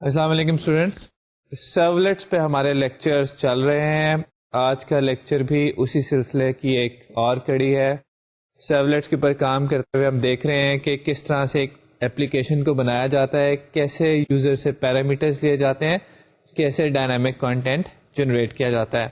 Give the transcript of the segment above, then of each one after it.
السلام علیکم اسٹوڈینٹس، سرولیٹس پہ ہمارے لیکچرز چل رہے ہیں. آج کا لیکچر بھی اسی سلسلے کی ایک اور کڑی ہے. سرولیٹس کے اوپر کام کرتے ہوئے ہم دیکھ رہے ہیں کہ کس طرح سے ایک اپلیکیشن کو بنایا جاتا ہے، کیسے یوزر سے پیرامیٹرز لیے جاتے ہیں، کیسے ڈائنامک کنٹینٹ جنریٹ کیا جاتا ہے.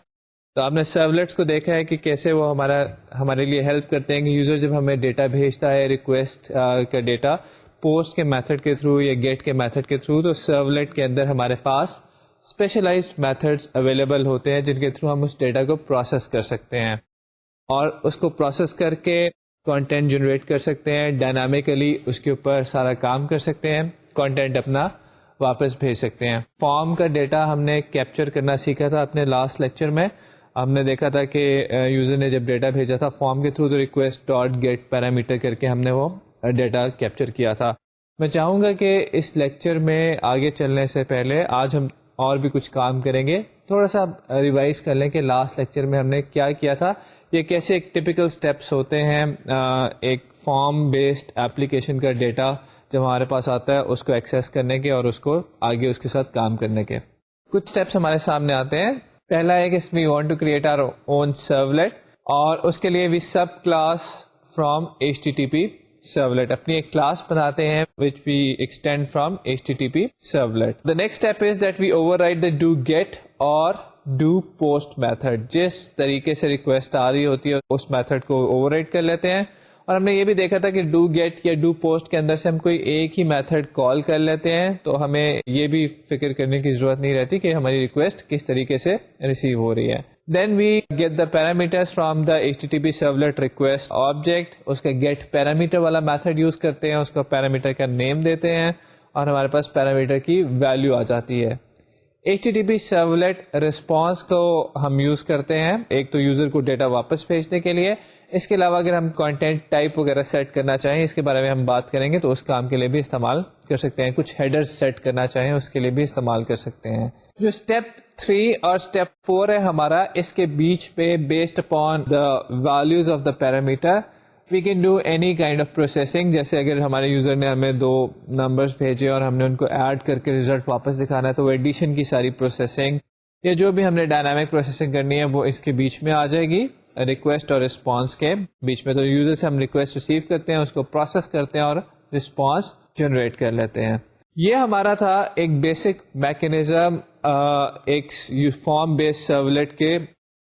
تو آپ نے سرولیٹس کو دیکھا ہے کہ کیسے وہ ہمارے لیے ہیلپ کرتے ہیں کہ یوزر جب ہمیں ڈیٹا بھیجتا ہے، ریکویسٹ کا ڈیٹا پوسٹ کے میتھڈ کے تھرو یا گیٹ کے میتھڈ کے تھرو، تو سرولیٹ کے اندر ہمارے پاس اسپیشلائزڈ میتھڈس اویلیبل ہوتے ہیں جن کے تھرو ہم اس ڈیٹا کو پروسیس کر سکتے ہیں اور اس کو پروسیس کر کے کنٹینٹ جنریٹ کر سکتے ہیں. ڈائنامیکلی اس کے اوپر سارا کام کر سکتے ہیں، کنٹینٹ اپنا واپس بھیج سکتے ہیں. فارم کا ڈیٹا ہم نے کیپچر کرنا سیکھا تھا اپنے لاسٹ لیکچر میں. ہم نے دیکھا تھا کہ یوزر نے جب ڈیٹا بھیجا تھا فارم کے تھرو، تو ریکویسٹ ڈاٹ گیٹ پیرامیٹر کر کے ہم نے وہ ڈیٹا کیپچر کیا تھا. میں چاہوں گا کہ اس لیکچر میں آگے چلنے سے پہلے آج ہم اور بھی کچھ کام کریں گے. تھوڑا سا ریوائز کر لیں کہ لاسٹ لیکچر میں ہم نے کیا کیا تھا، یہ کیسے ایک ٹپیکل سٹیپس ہوتے ہیں ایک فارم بیسڈ ایپلیکیشن کا ڈیٹا جب ہمارے پاس آتا ہے اس کو ایکسیس کرنے کے اور اس کو آگے اس کے ساتھ کام کرنے کے. کچھ سٹیپس ہمارے سامنے آتے ہیں. پہلا ہے کہ we want to create our own servlet, اور اس کے لیے we subclass from HTTP servlet، اپنی ایک کلاس بناتے ہیں which we extend from HTTP servlet. The next step is that we override the do get اور do post method. جس طریقے سے ریکویسٹ آ رہی ہوتی ہے اس میتھڈ کو override کر لیتے ہیں. اور ہم نے یہ بھی دیکھا تھا کہ do get یا do post کے اندر سے ہم کوئی ایک ہی میتھڈ کال کر لیتے ہیں، تو ہمیں یہ بھی فکر کرنے کی ضرورت نہیں رہتی کہ ہماری ریکویسٹ کس طریقے سے ریسیو ہو رہی ہے. Then we get the parameters from the HTTP servlet request object. اس کا get parameter والا میتھڈ یوز کرتے ہیں، اس کو پیرامیٹر کا نیم دیتے ہیں اور ہمارے پاس پیرامیٹر کی ویلیو آ جاتی ہے. HTTP servlet response کو ہم یوز کرتے ہیں ایک تو یوزر کو ڈیٹا واپس بھیجنے کے لیے. اس کے علاوہ اگر ہم کنٹینٹ ٹائپ وغیرہ سیٹ کرنا چاہیں، اس کے بارے میں ہم بات کریں گے، تو اس کام کے لیے بھی استعمال کر سکتے ہیں. کچھ ہیڈر سیٹ کرنا چاہیں اس کے لیے بھی استعمال کر سکتے ہیں. جو اسٹیپ 3 اور اسٹیپ 4 ہے ہمارا، اس کے بیچ پہ based upon the values of the parameter we can do any kind of processing. جیسے اگر ہمارے یوزر نے ہمیں 2 نمبرز بھیجے اور ہم نے ان کو ایڈ کر کے ریزلٹ واپس دکھانا ہے، تو وہ ایڈیشن کی ساری پروسیسنگ یا جو بھی ہم نے ڈائنامک پروسیسنگ کرنی ہے وہ اس کے بیچ میں آ جائے گی، ریکویسٹ اور رسپانس کے بیچ میں. تو یوزر سے ہم ریکویسٹ ریسیو کرتے ہیں، اس کو پروسیس کرتے ہیں اور رسپانس جنریٹ کر لیتے ہیں. یہ ہمارا تھا ایک بیسک میکینزم ایک فارم بیسڈ سرولیٹ کے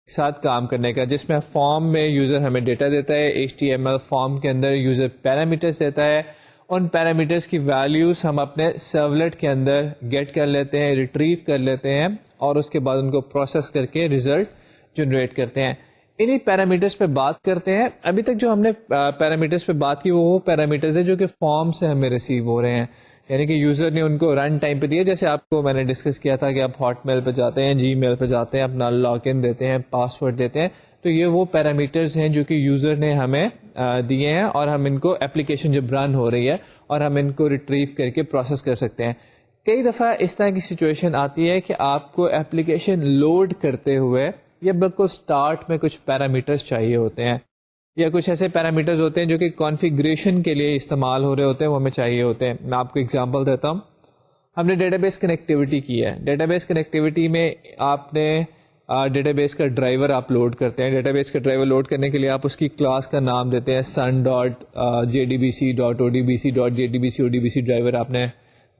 ساتھ کام کرنے کا، جس میں فارم میں یوزر ہمیں ڈیٹا دیتا ہے، HTML فارم کے اندر یوزر پیرامیٹرز دیتا ہے. ان پیرامیٹرز کی ویلیوز ہم اپنے سرولیٹ کے اندر گیٹ کر لیتے ہیں، ریٹریو کر لیتے ہیں اور اس کے بعد ان کو پروسیس کر کے ریزلٹ جنریٹ کرتے ہیں. انہی پیرامیٹرز پہ بات کرتے ہیں. ابھی تک جو ہم نے پیرامیٹرز پہ بات کی وہ پیرامیٹرز ہیں جو کہ فارم سے ہمیں ریسیو ہو رہے ہیں، یعنی کہ یوزر نے ان کو رن ٹائم پہ دیا. جیسے آپ کو میں نے ڈسکس کیا تھا کہ آپ ہاٹ میل پہ جاتے ہیں، جی میل پہ جاتے ہیں، اپنا لاگ ان دیتے ہیں، پاسورڈ دیتے ہیں، تو یہ وہ پیرامیٹرز ہیں جو کہ یوزر نے ہمیں دیے ہیں اور ہم ان کو اپلیکیشن جب رن ہو رہی ہے اور ہم ان کو ریٹریو کر کے پروسیس کر سکتے ہیں. کئی دفعہ اس طرح کی سچویشن آتی ہے کہ آپ کو اپلیکیشن لوڈ کرتے ہوئے یا بالکل سٹارٹ میں کچھ پیرامیٹرز چاہیے ہوتے ہیں، یا کچھ ایسے پیرامیٹرز ہوتے ہیں جو کہ کانفیگریشن کے لیے استعمال ہو رہے ہوتے ہیں، وہ ہمیں چاہیے ہوتے ہیں. میں آپ کو ایگزامپل دیتا ہوں. ہم نے ڈیٹا بیس کنیکٹیوٹی کی ہے. ڈیٹا بیس کنیکٹیوٹی میں آپ نے ڈیٹا بیس کا ڈرائیور آپ لوڈ کرتے ہیں. ڈیٹا بیس کا ڈرائیور لوڈ کرنے کے لیے آپ اس کی کلاس کا نام دیتے ہیں sun.jdbc.odbc.jdbc ڈرائیور آپ نے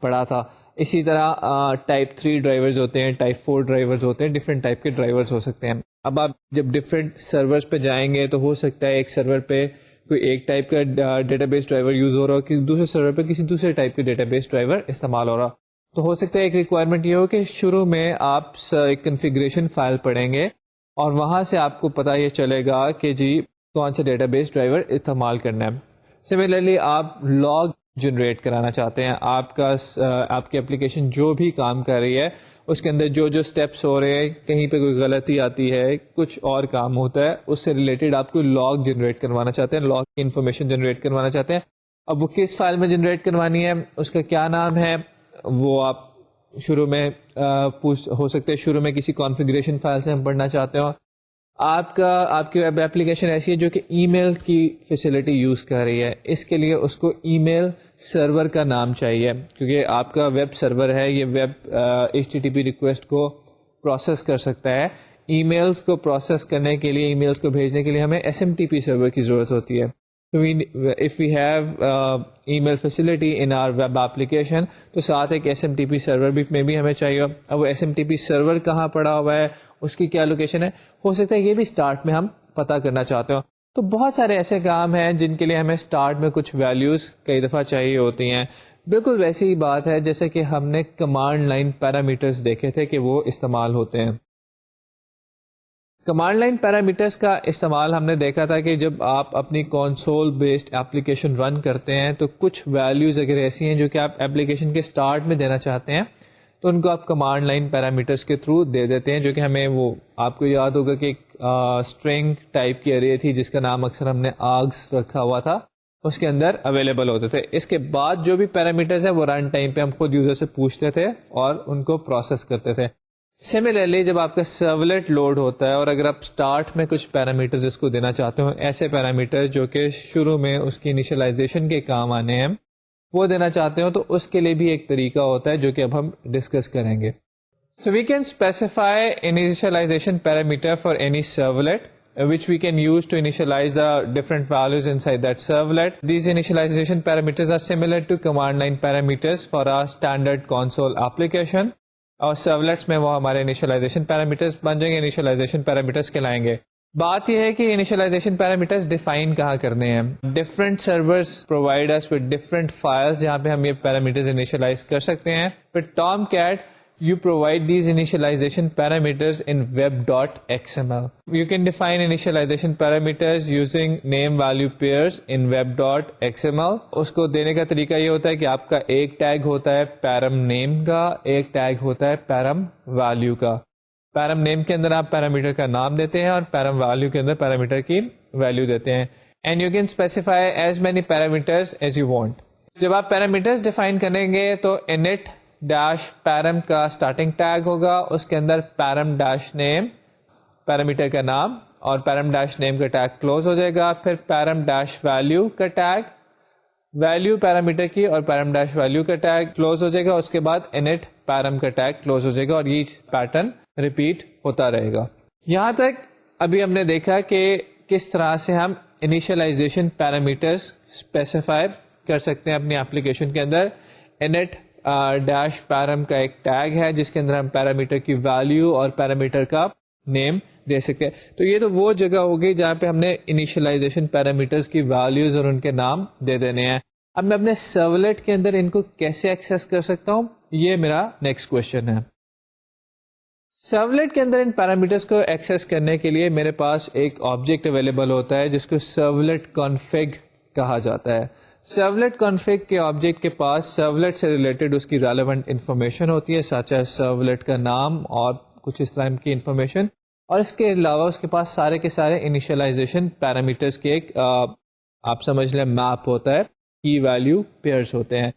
پڑھا تھا. اسی طرح ٹائپ 3 ڈرائیورز ہوتے ہیں، ٹائپ 4 ڈرائیورز ہوتے ہیں، ڈفرینٹ ٹائپ کے ڈرائیورز ہو سکتے ہیں. اب آپ جب ڈفرینٹ سرورز پہ جائیں گے تو ہو سکتا ہے ایک سرور پہ کوئی ایک ٹائپ کا ڈیٹا بیس ڈرائیور یوز ہو رہا ہو کہ دوسرے سرور پہ کسی دوسرے ٹائپ کے ڈیٹا بیس ڈرائیور استعمال ہو رہا. تو ہو سکتا ہے ایک ریکوائرمنٹ یہ ہو کہ شروع میں آپ ایک کنفیگریشن فائل پڑھیں گے اور وہاں سے آپ کو پتہ یہ چلے گا کہ جی کون سا ڈیٹا بیس ڈرائیور استعمال کرنا ہے. سملرلی آپ لاگ جنریٹ کرانا چاہتے ہیں، آپ کی اپلیکیشن جو بھی کام کر رہی ہے اس کے اندر جو اسٹیپس ہو رہے ہیں، کہیں پہ کوئی غلطی آتی ہے، کچھ اور کام ہوتا ہے، اس سے ریلیٹڈ آپ کو لاگ جنریٹ کروانا چاہتے ہیں، لاگ کی انفارمیشن جنریٹ کروانا چاہتے ہیں. اب وہ کس فائل میں جنریٹ کروانی ہے، اس کا کیا نام ہے، وہ آپ شروع میں ہو سکتے ہیں شروع میں کسی کانفیگریشن فائل سے ہم پڑھنا چاہتے ہوں، آپ کی ویب اپلیکیشن ایسی ہے جو کہ ای میل کی فیسلٹی یوز کر رہی ہے، اس کے لیے اس کو ای میل سرور کا نام چاہیے، کیونکہ آپ کا ویب سرور ہے، یہ ویب HTTP ریکویسٹ کو پروسیس کر سکتا ہے. ای میلز کو پروسیس کرنے کے لیے، ای میلز کو بھیجنے کے لیے ہمیں SMTP سرور کی ضرورت ہوتی ہے. if we have email facility in our web application تو ساتھ ایک SMTP سرور میں بھی ہمیں چاہیے. اب وہ SMTP سرور کہاں پڑا ہوا ہے، اس کی کیا لوکیشن ہے، ہو سکتا ہے یہ بھی اسٹارٹ میں ہم پتہ کرنا چاہتے ہو. تو بہت سارے ایسے کام ہیں جن کے لیے ہمیں اسٹارٹ میں کچھ ویلیوز کئی دفعہ چاہیے ہوتی ہیں. بالکل ویسی ہی بات ہے جیسے کہ ہم نے کمانڈ لائن پیرامیٹرز دیکھے تھے کہ وہ استعمال ہوتے ہیں. کمانڈ لائن پیرامیٹرز کا استعمال ہم نے دیکھا تھا کہ جب آپ اپنی کنسول بیسڈ ایپلیکیشن رن کرتے ہیں تو کچھ ویلیوز اگر ایسی ہیں جو کہ آپ ایپلیکیشن کے اسٹارٹ میں دینا چاہتے ہیں تو ان کو آپ کمانڈ لائن پیرامیٹرز کے تھرو دے دیتے ہیں، جو کہ ہمیں وہ آپ کو یاد ہوگا کہ ایک اسٹرنگ ٹائپ کی ارے تھی جس کا نام اکثر ہم نے آگز رکھا ہوا تھا، اس کے اندر اویلیبل ہوتے تھے. اس کے بعد جو بھی پیرامیٹرز ہیں وہ رن ٹائم پہ ہم خود یوزر سے پوچھتے تھے اور ان کو پروسیس کرتے تھے. سملرلی جب آپ کا سرولیٹ لوڈ ہوتا ہے اور اگر آپ اسٹارٹ میں کچھ پیرامیٹرز اس کو دینا چاہتے ہو، ایسے پیرامیٹر جو کہ شروع میں اس کی انیشلائزیشن کے کام آنے ہیں، وہ دینا چاہتے ہو، تو اس کے لیے بھی ایک طریقہ ہوتا ہے جو کہ اب ہم ڈسکس کریں گے. So we can specify initialization parameter for any servlet which we can use to initialize the different values inside that servlet. These initialization parameters are similar to command line parameters for our standard console application. اور سرولیٹس میں وہ ہمارے initialisation parameters بن جائیں گے، initialisation parameters کہلائیں گے. بات یہ ہے کہ انیشلائزیشن پیرامیٹرز ڈیفائن کہاں کرنے ہیں. Different servers provide us with different files جہاں پہ ہم یہ پیرامیٹرز انیشلائز کر سکتے ہیں. پھر Tomcat you provide these initialization parameters in web.xml. You can define initialization parameters using name value pairs in web.xml. اس کو دینے کا طریقہ یہ ہوتا ہے کہ آپ کا ایک ٹیگ ہوتا ہے پیرم نیم کا، ایک ٹیگ ہوتا ہے پیرم ویلیو کا. پیرم نیم کے اندر آپ پیرامیٹر کا نام دیتے ہیں اور پیرم ویلیو کے اندر پیرامیٹر کی ویلیو دیتے ہیں. And you can specify as many parameters as you want. جب آپ پیرامیٹرز ڈیفائن کریں گے تو init ڈیش پیرم کا اسٹارٹنگ ٹیگ ہوگا، اس کے اندر پیرم ڈیش نیم پیرامیٹر کا نام اور پیرم ڈیش نیم کا ٹیگ کلوز ہو جائے گا. پھر پیرم ڈیش ویلیو کا ٹیگ ویلیو پیرامیٹر کی اور پیرم ڈیش ویلیو کا ٹیگ کلوز ہو جائے گا. اس کے بعد انٹ پیرم کا ٹیگ کلوز ہو جائے گا اور یہ پیٹرن ریپیٹ ہوتا رہے گا. یہاں تک ابھی ہم نے دیکھا کہ کس طرح سے ہم انیشلائزیشن پیرامیٹرز اسپیسیفائی کر سکتے ہیں اپنی ایپلیکیشن کے اندر. انٹ ڈیش پیرم کا ایک ٹیگ ہے جس کے اندر ہم پیرامیٹر کی ویلیو اور پیرامیٹر کا نیم دے سکتے ہیں. تو یہ تو وہ جگہ ہوگی جہاں پہ ہم نے انیشلائزیشن پیرامیٹرز کی ویلیوز اور ان کے نام دے دینے ہیں. اب میں اپنے سرولیٹ کے اندر ان کو کیسے ایکسیس کر سکتا ہوں، یہ میرا نیکسٹ کوشچن ہے. سرولیٹ کے اندر ان پیرامیٹرز کو ایکسیس کرنے کے لیے میرے پاس ایک آبجیکٹ اویلیبل ہوتا ہے جس کو سرولیٹ کانفگ کہا جاتا ہے. سرولیٹ کانفگ کے آبجیکٹ کے پاس سرولیٹ سے ریلیٹڈ اس کی ریلیونٹ انفارمیشن ہوتی ہے، سچ ایز سرولیٹ کا نام اور کچھ اس طرح کی انفارمیشن، اور اس کے علاوہ اس کے پاس سارے کے سارے انیشلائزیشن پیرامیٹرز کے ایک آپ سمجھ لیں میپ ہوتا ہے، کی ویلیو پیئرز ہوتے ہیں.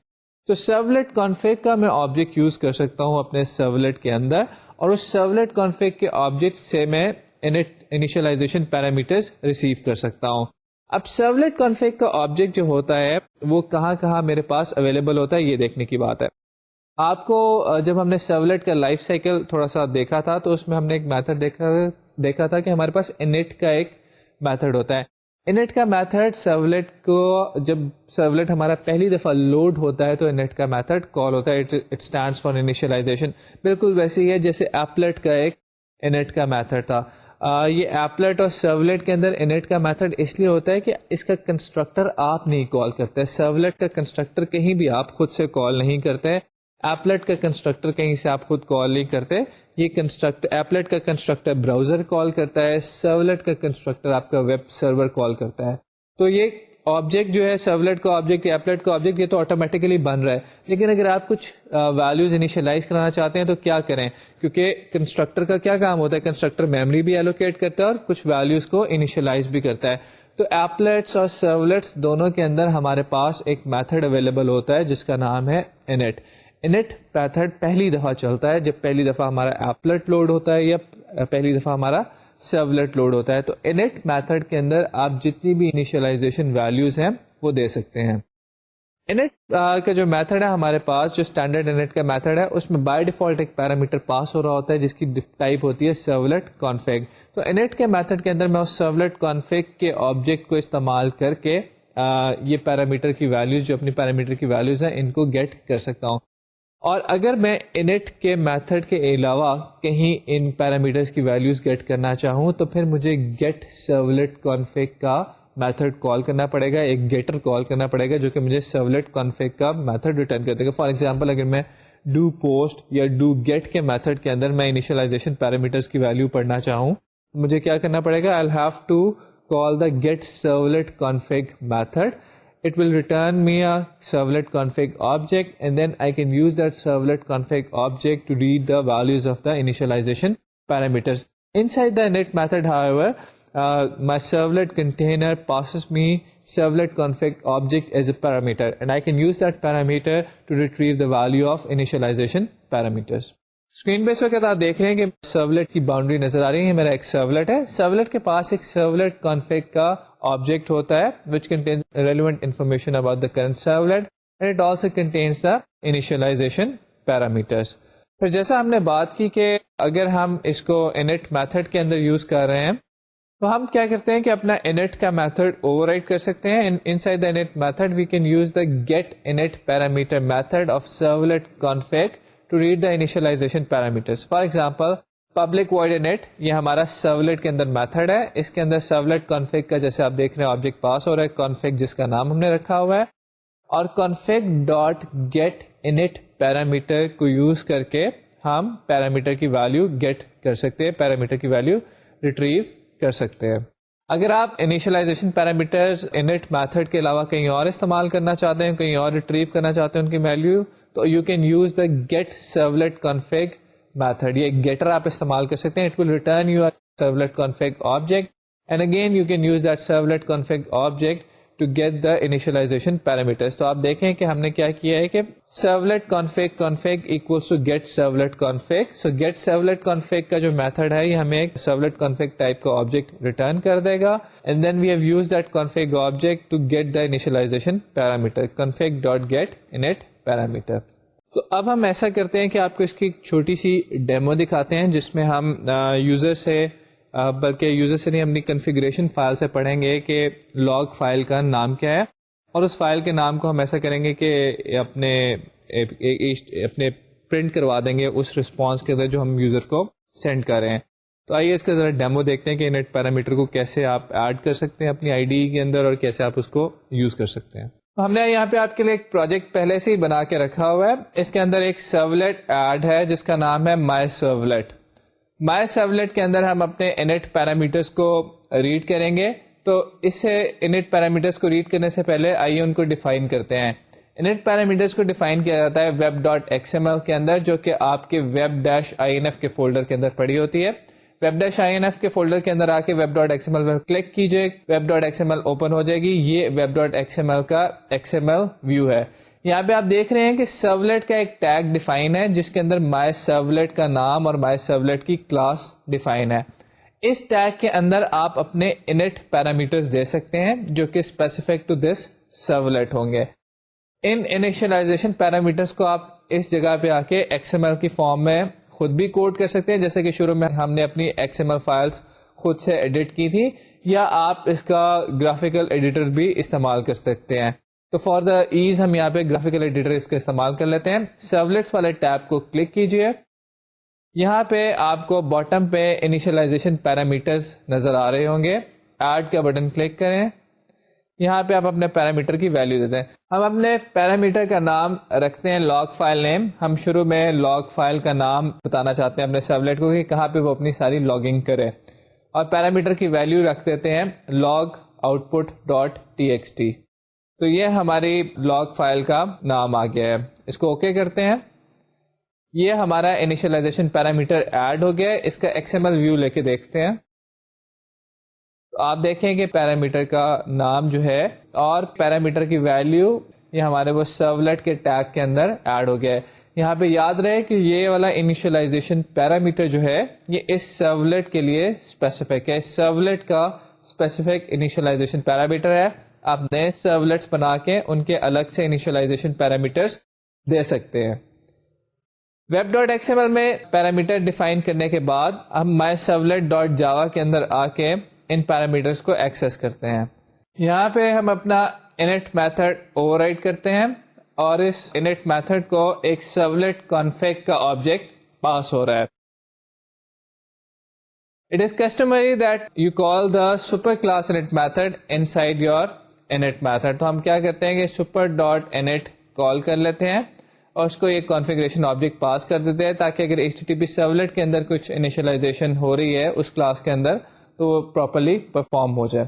تو سرولیٹ کانفگ کا میں آبجیکٹ یوز کر سکتا ہوں اپنے سرولیٹ کے اندر، اور اس سرولیٹ کانفگ کے آبجیکٹ سے میں انیشلائزیشن پیرامیٹرز ریسیو کر سکتا ہوں. اب سرولیٹ کانفگ کا آبجیکٹ جو ہوتا ہے وہ کہاں کہاں میرے پاس اویلیبل ہوتا ہے یہ دیکھنے کی بات ہے. آپ کو جب ہم نے سرولیٹ کا لائف سائیکل تھوڑا سا دیکھا تھا تو اس میں ہم نے ایک میتھڈ دیکھا تھا کہ ہمارے پاس انٹ کا ایک میتھڈ ہوتا ہے. انٹ کا میتھڈ سرولیٹ کو جب سرولیٹ ہمارا پہلی دفعہ لوڈ ہوتا ہے تو انٹ کا میتھڈ کال ہوتا ہے. It stands for initialisation. بالکل ویسے ہی ہے جیسے ایپلیٹ کا ایک انٹ کا میتھڈ تھا. یہ ایپلیٹ اور سرولیٹ کے اندر انٹ کا میتھڈ اس لیے ہوتا ہے کہ اس کا کنسٹرکٹر آپ نہیں کال کرتے. سرولیٹ کا کنسٹرکٹر کہیں بھی آپ خود سے کال نہیں کرتے. ایپلیٹ کا کنسٹرکٹر کہیں سے آپ خود کال نہیں کرتے. یہ کنسٹرکٹر ایپلیٹ کا کنسٹرکٹر براؤزر کال کرتا ہے، سرولیٹ کا کنسٹرکٹر آپ کا ویب سرور کال کرتا ہے. تو یہ آبجیکٹ جو ہے سرولیٹ کا آبجیکٹ، ایپلیٹ کا آبجیکٹ، یہ تو آٹومیٹیکلی بن رہا ہے. لیکن اگر آپ کچھ ویلیوز انیشلائز کرانا چاہتے ہیں تو کیا کریں، کیونکہ کنسٹرکٹر کا کیا کام ہوتا ہے، کنسٹرکٹر میموری بھی ایلوکیٹ کرتا ہے اور کچھ ویلیوز کو انیشلائز بھی کرتا ہے. تو ایپلیٹس اور سرولیٹس دونوں کے اندر ہمارے پاس ایک میتھڈ اویلیبل ہوتا ہے جس کا نام ہے انٹ. انٹ میتھڈ پہلی دفعہ چلتا ہے جب پہلی دفعہ ہمارا ایپلیٹ لوڈ ہوتا ہے یا پہلی دفعہ ہمارا سرولیٹ لوڈ ہوتا ہے. تو init میتھڈ کے اندر آپ جتنی بھی انیشلائزیشن ویلیوز ہیں وہ دے سکتے ہیں. init کا جو میتھڈ ہے ہمارے پاس, جو اسٹینڈرڈ init کا میتھڈ ہے, اس میں بائی ڈیفالٹ ایک پیرامیٹر پاس ہو رہا ہوتا ہے جس کی ٹائپ ہوتی ہے سرولیٹ کانفگ. تو init کے میتھڈ کے اندر میں اس سرولیٹ کانفگ کے آبجیکٹ کو استعمال کر کے یہ پیرامیٹر کی ویلیوز, جو اپنی پیرامیٹر کی ویلیوز ہیں, ان کو گیٹ کر سکتا ہوں. اور اگر میں init کے میتھڈ کے علاوہ کہیں ان پیرامیٹرز کی ویلیوز گیٹ کرنا چاہوں تو پھر مجھے گیٹ سرولیٹ کانفگ کا میتھڈ کال کرنا پڑے گا, ایک گیٹر کال کرنا پڑے گا جو کہ مجھے سرولیٹ کانفگ کا میتھڈ ریٹرن کر دے گا. فار ایگزامپل اگر میں ڈو پوسٹ یا ڈو گیٹ کے میتھڈ کے اندر میں انیشلائزیشن پیرامیٹرز کی ویلیو پڑھنا چاہوں, مجھے کیا کرنا پڑے گا, I'll have to call the get servlet config method. It will return me a servlet config object, and then I can use that servlet config object to read the values of the initialization parameters. Inside the init method, however, my servlet container passes me servlet config object as a parameter, and I can use that parameter to retrieve the value of initialization parameters. Screen پہ اس وقت آپ دیکھ رہے ہیں کہ servlet کی boundary نظر آ رہی ہے. میرا ایک سرولیٹ ہے, سرولیٹ کے پاس ایک سرولیٹ کانفگ کا آبجیکٹ ہوتا ہے which contains relevant information about the current servlet, and it also contains the initialization parameters. پھر جیسا ہم نے بات کی کہ اگر ہم اس کو init میتھڈ کے اندر یوز کر رہے ہیں تو ہم کیا کرتے ہیں کہ اپنا init کا میتھڈ اوور رائڈ کر سکتے ہیں. inside the init method we can use the get init parameter method of servlet config to read the initialization parameters. For example, public void init یہ ہمارا servlet کے اندر میتھڈ ہے. اس کے اندر servlet config کا جیسے آپ دیکھ رہے ہیں آبجیکٹ پاس ہو رہا ہے, config جس کا نام ہم نے رکھا ہوا ہے, اور config dot get init parameter کو یوز کر کے ہم پیرامیٹر کی ویلیو گیٹ کر سکتے ہیں, پیرامیٹر کی ویلیو ریٹریو کر سکتے ہیں. اگر آپ انیشلائزیشن پیرامیٹرز init میتھڈ کے علاوہ کہیں اور استعمال کرنا چاہتے ہیں, کہیں اور ریٹریو کرنا چاہتے ہیں ان کی ویلیو, تو you can use the get servlet config method. یہ گیٹر آپ استعمال کر سکتے ہیں. It will return you servlet config object, and again you can use that servlet config object to get the initialization parameters. تو آپ دیکھیں کہ ہم نے کیا کیا ہے کہ servlet config equals to get servlet config. So get servlet config کا جو میتھڈ ہے یہ ہمیں ایک سرولیٹ کانفگ ٹائپ کا آبجیکٹ ریٹرن کر دے گا, and then we have use that config object to get the initialization parameter config dot get init parameter. تو اب ہم ایسا کرتے ہیں کہ آپ کو اس کی ایک چھوٹی سی ڈیمو دکھاتے ہیں جس میں ہم یوزر سے, بلکہ یوزر سے نہیں, اپنی کنفیگریشن فائل سے پڑھیں گے کہ لاگ فائل کا نام کیا ہے, اور اس فائل کے نام کو ہم ایسا کریں گے کہ اپنے پرنٹ کروا دیں گے اس رسپانس کے اندر جو ہم یوزر کو سینڈ کر رہے ہیں. تو آئیے اس کا ذرا ڈیمو دیکھتے ہیں کہ init پیرامیٹر کو کیسے آپ ایڈ کر سکتے ہیں اپنی آئی ڈی کے اندر اور کیسے آپ اس کو یوز کر سکتے ہیں. ہم نے یہاں پہ آپ کے لیے ایک پروجیکٹ پہلے سے ہی بنا کے رکھا ہوا ہے. اس کے اندر ایک سرولیٹ ایڈ ہے جس کا نام ہے مائی سرولیٹ. مائی سرولیٹ کے اندر ہم اپنے init پیرامیٹرز کو ریڈ کریں گے. تو اس سے init پیرامیٹرز کو ریڈ کرنے سے پہلے آئیے ان کو ڈیفائن کرتے ہیں. init پیرامیٹرز کو ڈیفائن کیا جاتا ہے web.xml کے اندر, جو کہ آپ کے web-inf کے فولڈر کے اندر پڑی ہوتی ہے. web-inf کے فولڈر کے اندر آ کے web.xml پر کلک کیجئے, web.xml اوپن ہو جائے گی. یہ web.xml کا XML ویو ہے. یہاں پہ آپ دیکھ رہے ہیں کہ سرولیٹ کا ایک ٹیگ ڈیفائن ہے جس کے اندر مائی سرولیٹ کا نام اور مائی سرولیٹ کی کلاس ڈیفائن ہے. اس ٹیگ کے اندر آپ اپنے init پیرامیٹرز دے سکتے ہیں جو کہ اسپیسیفک ٹو دس سرولیٹ ہوں گے. ان انیشلائزیشن پیرامیٹرز کو آپ اس جگہ پہ آ کے XML کی فارم میں خود بھی کوڈ کر سکتے ہیں, جیسے کہ شروع میں ہم نے اپنی XML فائلز خود سے ایڈٹ کی تھی, یا آپ اس کا گرافیکل ایڈیٹر بھی استعمال کر سکتے ہیں. تو فار دا ایز ہم یہاں پہ گرافیکل ایڈیٹر اس کا استعمال کر لیتے ہیں. سرولیٹس والے ٹیب کو کلک کیجئے. یہاں پہ آپ کو باٹم پہ انیشلائزیشن پیرامیٹرز نظر آ رہے ہوں گے. ایڈ کا بٹن کلک کریں. یہاں پہ آپ اپنے پیرامیٹر کی ویلیو دیتے ہیں. ہم اپنے پیرامیٹر کا نام رکھتے ہیں لاگ فائل نیم. ہم شروع میں لاگ فائل کا نام بتانا چاہتے ہیں اپنے سرولیٹ کو کہ کہاں پہ وہ اپنی ساری لاگنگ کرے, اور پیرامیٹر کی ویلیو رکھ دیتے ہیں log output ڈاٹ txt. تو یہ ہماری لاگ فائل کا نام آ گیا ہے. اس کو اوکے کرتے ہیں. یہ ہمارا انیشلائزیشن پیرامیٹر ایڈ ہو گیا ہے. اس کا XML ویو لے کے دیکھتے ہیں. تو آپ دیکھیں کہ پیرامیٹر کا نام جو ہے اور پیرامیٹر کی ویلیو یہ ہمارے وہ سرولیٹ کے ٹیگ کے اندر ایڈ ہو گیا ہے. یہاں پہ یاد رہے کہ یہ والا انیشلائزیشن پیرامیٹر جو ہے یہ اس سرولیٹ کے لیے اسپیسیفک ہے. اس سرولیٹ کا اسپیسیفک انیشلائزیشن پیرامیٹر ہے. آپ نئے سرولیٹس بنا کے ان کے الگ سے انیشلائزیشن پیرامیٹرز دے سکتے ہیں. Web dot X M L میں پیرامیٹر ڈیفائن کرنے کے بعد ہم مائی سرولیٹ ڈاٹ جاوا کے اندر آ کے ان پیرامیٹرز کو ایکسیس کرتے ہیں. یہاں پہ ہم اپنا init میتھڈ اوور رائڈ کرتے ہیں اور اس init میتھڈ کو ایک سرولیٹ کانفیگ کا آبجیکٹ پاس ہو رہا ہے. It is customary that you call the super class init method inside your init method. تو ہم کیا کرتے ہیں کہ super dot init کال کر لیتے ہیں اور اس کو ایک کانفیگریشن آبجیکٹ پاس کر دیتے ہیں تاکہ اگر HTTP سرولیٹ کے اندر کچھ انیشلائزیشن ہو رہی ہے اس کلاس کے اندر تو وہ پراپرلی پرفارم ہو جائے.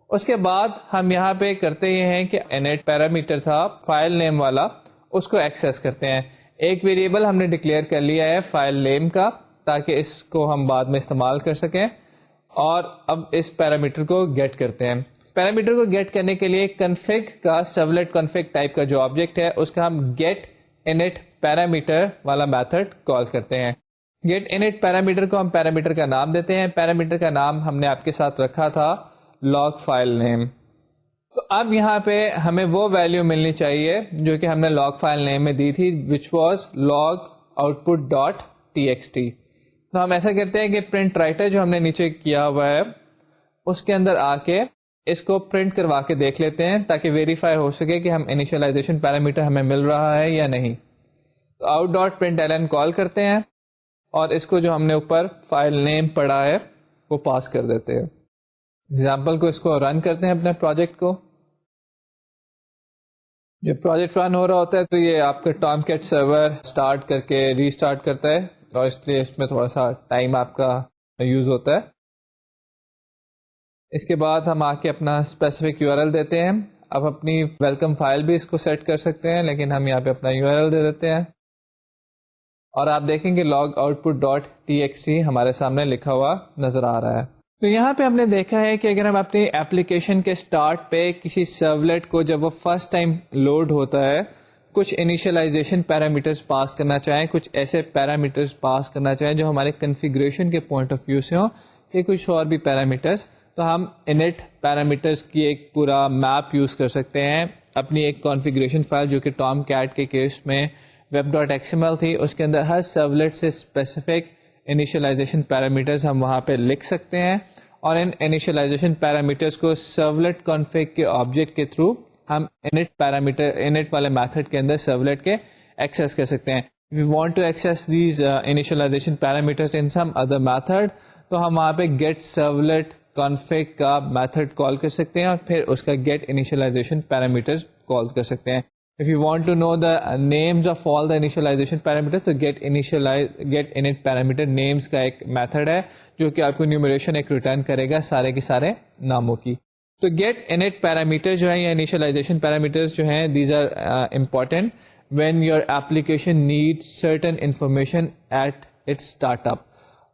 اس کے بعد ہم یہاں پہ کرتے یہ ہیں کہ init پیرامیٹر تھا فائل نیم والا, اس کو ایکسیس کرتے ہیں. ایک ویریبل ہم نے ڈکلیئر کر لیا ہے فائل نیم کا تاکہ اس کو ہم بعد میں استعمال کر سکیں, اور اب اس پیرامیٹر کو گیٹ کرتے ہیں. پیرامیٹر کو گیٹ کرنے کے لیے کنفگ کا سرولیٹ کنفگ ٹائپ کا جو آبجیکٹ ہے اس کا ہم گیٹ init پیرامیٹر والا میتھڈ کال کرتے ہیں. گیٹ init پیرامیٹر کو ہم پیرامیٹر کا نام دیتے ہیں. پیرامیٹر کا نام ہم نے آپ کے ساتھ رکھا تھا log فائل نیم. تو اب یہاں پہ ہمیں وہ ویلیو ملنی چاہیے جو کہ ہم نے log فائل نیم میں دی تھی which was log output dot txt. تو ہم ایسا کرتے ہیں کہ پرنٹ رائٹر جو ہم نے نیچے کیا ہوا ہے اس کے اندر آ کے اس کو پرنٹ کروا کے دیکھ لیتے ہیں تاکہ ویریفائی ہو سکے کہ ہم انیشلائزیشن پیرامیٹر ہمیں مل رہا ہے یا نہیں. تو out dot println کال کرتے ہیں اور اس کو جو ہم نے اوپر فائل نیم پڑھا ہے وہ پاس کر دیتے ہیں. ایگزامپل کو اس کو رن کرتے ہیں اپنے پروجیکٹ کو. جب پروجیکٹ رن ہو رہا ہوتا ہے تو یہ آپ کا ٹام کیٹ سرور اسٹارٹ کر کے ری اسٹارٹ کرتا ہے اور اس لیے اس میں تھوڑا سا ٹائم آپ کا یوز ہوتا ہے. اس کے بعد ہم آ کے اپنا اسپیسیفک یو آر ایل دیتے ہیں. اب اپنی ویلکم فائل بھی اس کو سیٹ کر سکتے ہیں لیکن ہم یہاں پہ اپنا یو آر ایل دے دیتے ہیں اور آپ دیکھیں کہ log out put dot T x T ہمارے سامنے لکھا ہوا نظر آ رہا ہے. تو یہاں پہ ہم نے دیکھا ہے کہ اگر ہم اپنی ایپلیکیشن کے سٹارٹ پہ کسی سرولیٹ کو جب وہ فرسٹ ٹائم لوڈ ہوتا ہے کچھ انیشلائزیشن پیرامیٹرز پاس کرنا چاہیں, کچھ ایسے پیرامیٹرز پاس کرنا چاہیں جو ہمارے کنفیگریشن کے پوائنٹ آف ویو سے ہوں یا کچھ اور بھی پیرامیٹرز, تو ہم init پیرامیٹرز کی ایک پورا میپ یوز کر سکتے ہیں. اپنی ایک کانفیگریشن فائل جو کہ ٹام کیٹ کے کیس میں web dot X M L تھی اس کے اندر ہر سرولیٹ سے اسپیسیفک انیشلائزیشن پیرامیٹرز ہم وہاں پہ لکھ سکتے ہیں اور ان انیشلائزیشن پیرامیٹرز کو سرولیٹ کانفگ کے آبجیکٹ کے تھرو ہم init والے میتھڈ کے اندر سرولیٹ کے ایکسیس کر سکتے ہیں. If we want to access these initialization parameters in some other method تو ہم وہاں پہ get servlet config کا میتھڈ کال کر سکتے ہیں اور پھر اس کا get initialization parameters کال کر سکتے ہیں. If you want to know the names of all the initialization parameters تو get init parameter names کا ایک میتھڈ ہے جو کہ آپ کو نیومریشن ایک ریٹرن کرے گا سارے کے سارے ناموں کی. تو get init parameter جو ہیں یا initialization parameters جو ہیں these are important when your application needs certain information at its startup.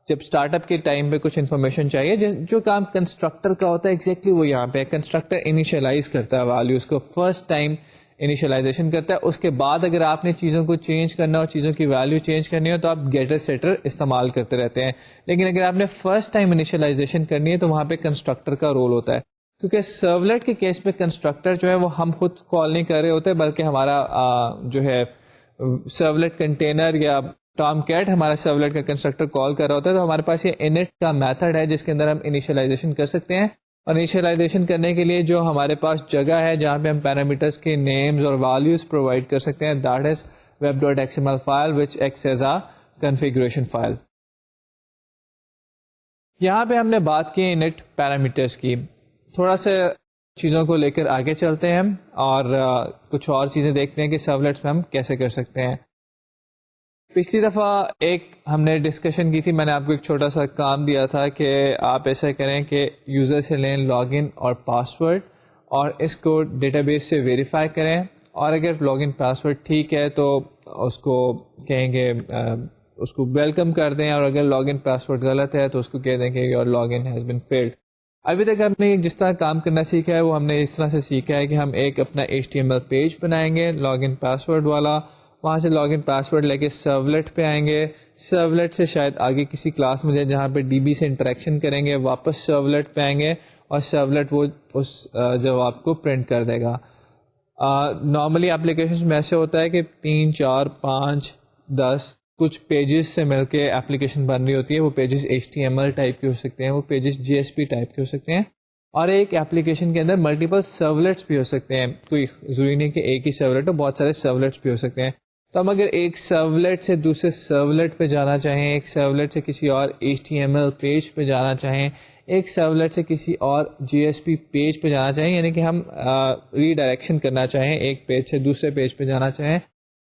جب اسٹارٹ اپ کے ٹائم پہ کچھ انفارمیشن چاہیے جو کام کنسٹرکٹر کا ہوتا ہے ایگزیکٹلی وہ یہاں پہ کنسٹرکٹر انیشلائز کرتا ہے ویلیوز کو, فرسٹ ٹائم انیشلائزیشن کرتا ہے. اس کے بعد اگر آپ نے چیزوں کو چینج کرنا اور چیزوں کی ویلیو چینج کرنی ہو تو آپ گیٹر سیٹر استعمال کرتے رہتے ہیں. لیکن اگر آپ نے فرسٹ ٹائم انیشلائزیشن کرنی ہے تو وہاں پہ کنسٹرکٹر کا رول ہوتا ہے, کیونکہ سرولیٹ کے کیس میں کنسٹرکٹر جو ہے وہ ہم خود کال نہیں کر رہے ہوتے بلکہ ہمارا جو ہے سرولیٹ کنٹینر یا ٹام کیٹ ہمارا سرولیٹ کا کنسٹرکٹر کال کر رہا ہوتا ہے. تو ہمارے پاس یہ init کا میتھڈ ہے جس کے اندر ہم انیشلائزیشن کر سکتے ہیں اور انیشلائزیشن کرنے کے لیے جو ہمارے پاس جگہ ہے جہاں پہ ہم پیرامیٹرز کے نیمز اور ویلیوز پرووائڈ کر سکتے ہیں that is web.xml file which acts as a configuration file. یہاں پہ ہم نے بات کی init پیرامیٹرز کی. تھوڑا سا چیزوں کو لے کر آگے چلتے ہیں اور کچھ اور چیزیں دیکھتے ہیں کہ سرولیٹس میں ہم کیسے کر سکتے ہیں. پچھلی دفعہ ایک ہم نے ڈسکشن کی تھی, میں نے آپ کو ایک چھوٹا سا کام دیا تھا کہ آپ ایسا کریں کہ یوزر سے لیں لاگ ان اور پاسورڈ اور اس کو ڈیٹا بیس سے ویریفائی کریں, اور اگر لاگ ان پاسورڈ ٹھیک ہے تو اس کو کہیں گے اس کو ویلکم کر دیں, اور اگر لاگ ان پاسورڈ غلط ہے تو اس کو کہہ دیں کہ your log in has been field. ابھی تک ہم نے جس طرح کام کرنا سیکھا ہے وہ ہم نے اس طرح سے سیکھا ہے کہ ہم ایک اپنا HTML پیج بنائیں گے لاگ ان پاسورڈ والا, وہاں سے لاگ ان پاسورڈ لے کے سرولیٹ پہ آئیں گے, سرولیٹ سے شاید آگے کسی کلاس میں جائیں جہاں پہ ڈی بی سے انٹریکشن کریں گے, واپس سرولیٹ پہ آئیں گے اور سرولیٹ وہ اس جواب کو پرنٹ کر دے گا. نارملی اپلیکیشن میں ایسے ہوتا ہے کہ 3 4 5 10 کچھ پیجز سے مل کے اپلیکیشن بن رہی ہوتی ہے. وہ پیجز HTML ٹائپ کے ہو سکتے ہیں, وہ پیجز GSP ٹائپ کے ہو سکتے ہیں, اور ایک اپلیکیشن کے اندر ملٹیپل سرولیٹس بھی ہو سکتے ہیں. کوئی ضروری نہیں کہ ایک ہی سرولیٹ ہو, بہت سارے سرولیٹس بھی ہو سکتے ہیں. تو ہم اگر ایک سرولیٹ سے دوسرے سرولیٹ پہ جانا چاہیں, ایک سرولیٹ سے کسی اور HTML پیج پہ جانا چاہیں, ایک سرولیٹ سے کسی اور GSP پیج پہ جانا چاہیں, یعنی کہ ہم ری ڈائریکشن کرنا چاہیں, ایک پیج سے دوسرے پیج پہ جانا چاہیں,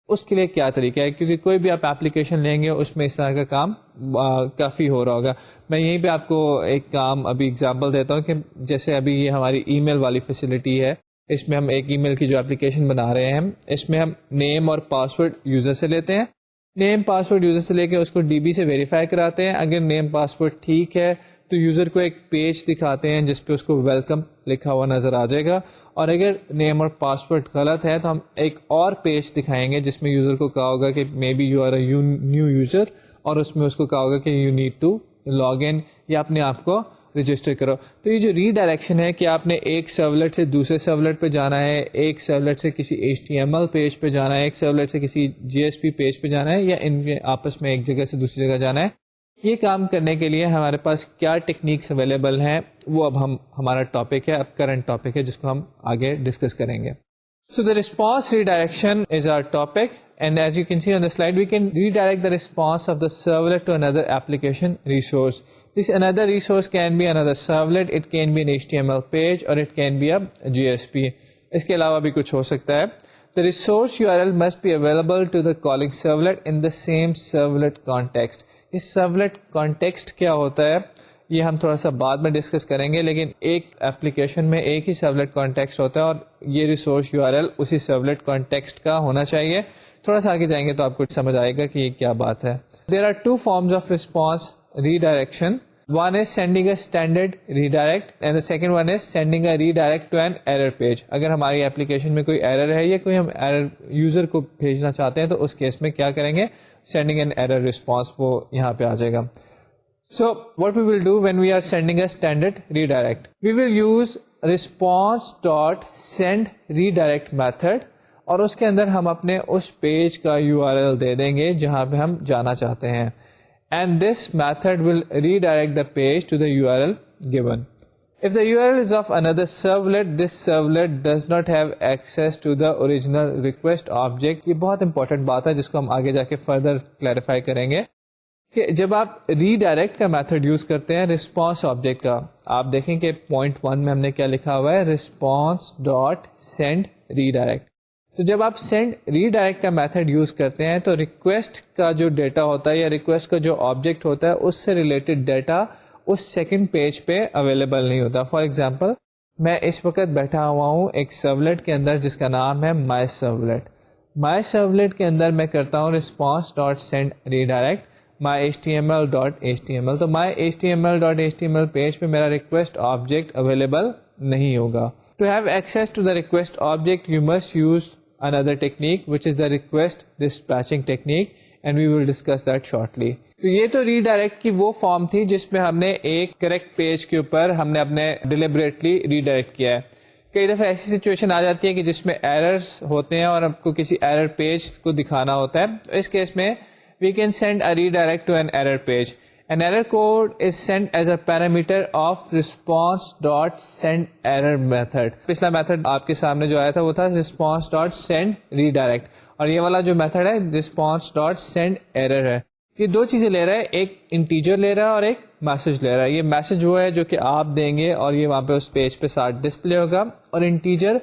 اس کے لیے کیا طریقہ ہے؟ کیونکہ کوئی بھی آپ اپلیکیشن لیں گے اس میں اس طرح کا کام کافی ہو رہا ہوگا. میں یہیں پہ آپ کو ایک کام ابھی اگزامپل دیتا ہوں کہ جیسے ابھی یہ ہماری ای میل والی فیسلٹی ہے, اس میں ہم ایک ای میل کی جو اپلیکیشن بنا رہے ہیں, اس میں ہم نیم اور پاسورڈ یوزر سے لیتے ہیں. نیم پاسورڈ یوزر سے لے کے اس کو ڈی بی سے ویریفائی کراتے ہیں. اگر نیم پاسورڈ ٹھیک ہے تو یوزر کو ایک پیج دکھاتے ہیں جس پہ اس کو ویلکم لکھا ہوا نظر آ جائے گا, اور اگر نیم اور پاسورڈ غلط ہے تو ہم ایک اور پیج دکھائیں گے جس میں یوزر کو کہا ہوگا کہ maybe you are a new user, اور اس میں اس کو کہا ہوگا کہ you need to log in یا اپنے آپ کو رجسٹر کرو. تو یہ جو ری ڈائریکشن ہے کہ آپ نے ایک سرولیٹ سے دوسرے سرولیٹ پہ جانا ہے, ایک سرولیٹ سے کسی HTML پیج پہ جانا ہے, ایک سرولیٹ سے کسی GSP پیج پہ جانا ہے, یا ان کے آپس میں ایک جگہ سے دوسری جگہ جانا ہے, یہ کام کرنے کے لیے ہمارے پاس کیا ٹیکنیکس اویلیبل ہیں وہ اب ہمارا ٹاپک ہے, اب کرنٹ ٹاپک ہے جس کو ہم آگے ڈسکس کریں گے. So the response redirection is our topic, and as you can see on the slide, we can redirect the response of the servlet to another application resource. This another resource can be another servlet, it can be an HTML page, or it can be a GSP. اس کے علاوہ بھی کچھ ہو سکتا ہے. The resource URL must be available to the calling servlet in the same servlet context. اس servlet context کیا ہوتا ہے یہ ہم تھوڑا سا بعد میں ڈسکس کریں گے, لیکن ایک اپلیکیشن میں ایک ہی سرولیٹ کانٹیکسٹ ہوتا ہے اور یہ ریسورس URL اسی سرولیٹ کانٹیکسٹ کا ہونا چاہیے. تھوڑا سا آگے جائیں گے تو آپ کو سمجھ آئے گا کہ یہ کیا بات ہے. There are 2 forms of response redirection. One is sending a standard redirect and the second one is sending a redirect to an error page. اگر ہماری اپلیکیشن میں کوئی ایرر ہے یا کوئی ہم ایرر یوزر کو بھیجنا چاہتے ہیں تو اس کیس میں کیا کریں گے, sending an error response وہ یہاں پہ آ جائے گا. So what we will do when we are sending a standard redirect, we will use response dot send redirect method, اور اس کے اندر ہم اپنے اس پیج کا URL دے دیں گے جہاں پہ ہم جانا چاہتے ہیں, and this method will redirect the page to the URL given. If the URL is of another servlet, this servlet does not have access to the original request object. یہ بہت امپورٹنٹ بات ہے جس کو ہم آگے جا کے فردر کلیریفائی کریں گے کہ جب آپ ری ڈائریکٹ کا میتھڈ یوز کرتے ہیں رسپانس آبجیکٹ کا, آپ دیکھیں کہ پوائنٹ 1 میں ہم نے کیا لکھا ہوا ہے, رسپانس ڈاٹ سینڈ ری ڈائریکٹ. تو جب آپ سینڈ ری ڈائریکٹ کا میتھڈ یوز کرتے ہیں تو ریکویسٹ کا جو ڈیٹا ہوتا ہے یا ریکویسٹ کا جو آبجیکٹ ہوتا ہے اس سے ریلیٹڈ ڈیٹا اس سیکنڈ پیج پہ اویلیبل نہیں ہوتا. فار ایگزامپل میں اس وقت بیٹھا ہوا ہوں ایک سرولیٹ کے اندر جس کا نام ہے مائی سرولیٹ. مائی سرولیٹ کے اندر میں کرتا ہوں رسپانس ڈاٹ سینڈ ری ڈائریکٹ myHTML.html. تو myHTML.html پیج پہ میرا ریکویسٹ آبجیکٹ اویلیبل نہیں ہوگا. To have access to the request object, you must use another technique, which is the request dispatching technique, and we will discuss that shortly. تو یہ تو ری direct کی وہ فارم تھی جس میں ہم نے ایک کریکٹ پیج کے اوپر ہم نے اپنے ڈیلیبریٹلی ری ڈائریکٹ کیا ہے. کئی دفعہ ایسی سچویشن آ جاتی ہے کہ جس میں ایررز ہوتے ہیں اور آپ کو کسی ایرر پیج کو دکھانا ہوتا ہے. تو اس کیس میں we can send a redirect to an error page. An error code is sent as a parameter of response.sendError method. پچھلا میتھڈ آپ کے سامنے جو آیا تھا وہ تھا response.sendRedirect, اور یہ والا جو میتھڈ ہے response.sendError ہے. یہ دو چیزیں لے رہا ہے, ایک انٹیجر لے رہا ہے اور ایک میسج لے رہا ہے. یہ میسج وہ ہے جو کہ آپ دیں گے اور یہ وہاں پہ اس پیج پہ ساتھ ڈسپلے ہوگا, اور انٹیجر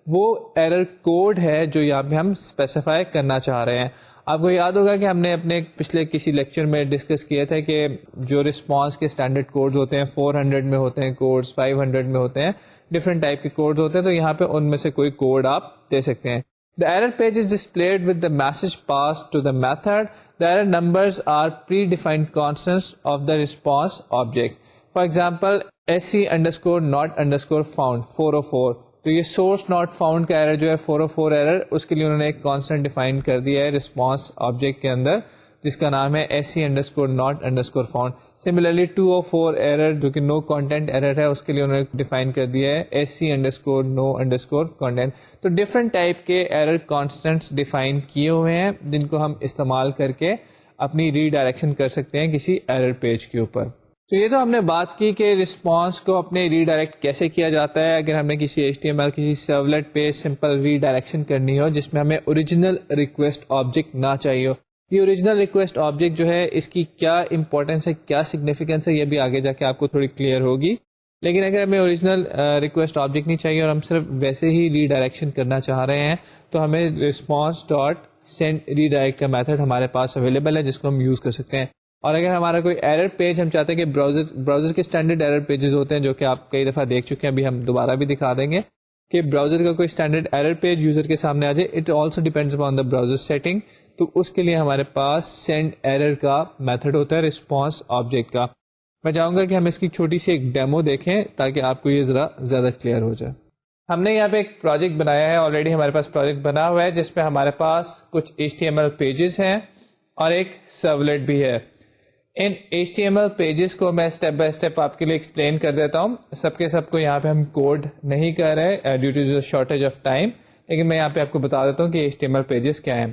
وہ ایرر کوڈ ہے جو یہاں پہ ہم اسپیسیفائی کرنا چاہ رہے ہیں. آپ کو یاد ہوگا کہ ہم نے اپنے پچھلے کسی لیکچر میں ڈسکس کیا تھا کہ جو رسپانس کے اسٹینڈرڈ کوڈز ہوتے ہیں 400 میں ہوتے ہیں کوڈز, 500 میں ہوتے ہیں, ڈفرنٹ ٹائپ کے کوڈز ہوتے ہیں. تو یہاں پہ ان میں سے کوئی کوڈ آپ دے سکتے ہیں. The error page is displayed with the message passed to the method. The error numbers are predefined constants of the response object. For example, SC_not_found 404. تو یہ سورس ناٹ فاؤنڈ کا ایرر جو ہے 404 ایرر، اس کے لیے انہوں نے ایک کانسٹنٹ ڈیفائن کر دیا ہے رسپانس آبجیکٹ کے اندر جس کا نام ہے SC_not_found. سملرلی 204 ایرر جو کہ نو کانٹینٹ ایرر ہے، اس کے لیے انہوں نے ڈیفائن کر دیا ہے SC_no_content. تو ڈفرنٹ ٹائپ کے ایرر کانسٹنٹس ڈیفائن کیے ہوئے ہیں جن کو ہم استعمال کر کے اپنی ری ڈائریکشن کر سکتے ہیں کسی ایرر پیج کے اوپر. تو یہ تو ہم نے بات کی کہ رسپانس کو اپنے ری ڈائریکٹ کیسے کیا جاتا ہے اگر ہمیں کسی HTML کسی سرولٹ پہ سمپل ری ڈائریکشن کرنی ہو جس میں ہمیں اوریجنل ریکویسٹ آبجیکٹ نہ چاہیے ہو. یہ اوریجنل ریکویسٹ آبجیکٹ جو ہے اس کی کیا امپورٹینس ہے، کیا سگنیفیکینس ہے، یہ بھی آگے جا کے آپ کو تھوڑی کلیئر ہوگی. لیکن اگر ہمیں اوریجنل ریکویسٹ آبجیکٹ نہیں چاہیے اور ہم صرف ویسے ہی ری ڈائریکشن کرنا چاہ رہے ہیں تو ہمیں رسپانس ڈاٹ سینڈ ری ڈائریکٹ کا میتھڈ ہمارے پاس اویلیبل ہے جس کو ہم یوز کر سکتے ہیں. اور اگر ہمارا کوئی ایرر پیج ہم چاہتے ہیں کہ براؤزر کے اسٹینڈرڈ ایرر پیجز ہوتے ہیں جو کہ آپ کئی دفعہ دیکھ چکے ہیں، ابھی ہم دوبارہ بھی دکھا دیں گے کہ براؤزر کا کوئی اسٹینڈرڈ ایرر پیج یوزر کے سامنے آ جائے. It also depends upon the browser setting. تو اس کے لیے ہمارے پاس سینڈ ایرر کا میتھڈ ہوتا ہے رسپانس آبجیکٹ کا. میں چاہوں گا کہ ہم اس کی چھوٹی سی ایک ڈیمو دیکھیں تاکہ آپ کو یہ ذرا زیادہ کلیئر ہو جائے. ہم نے یہاں پہ ایک پروجیکٹ بنایا ہے، آلریڈی ہمارے پاس پروجیکٹ بنا ہوا ہے جس پہ ہمارے پاس کچھ HTML پیجز ہیں اور ایک سرولیٹ بھی ہے. ان HTML پیجز کو میں اسٹیپ بائی اسٹیپ آپ کے لیے ایکسپلین کر دیتا ہوں. سب کے سب کو یہاں پہ ہم کوڈ نہیں کر رہے due to shortage of time, لیکن میں یہاں پہ آپ کو بتا دیتا ہوں کہ HTML پیجز کیا ہیں.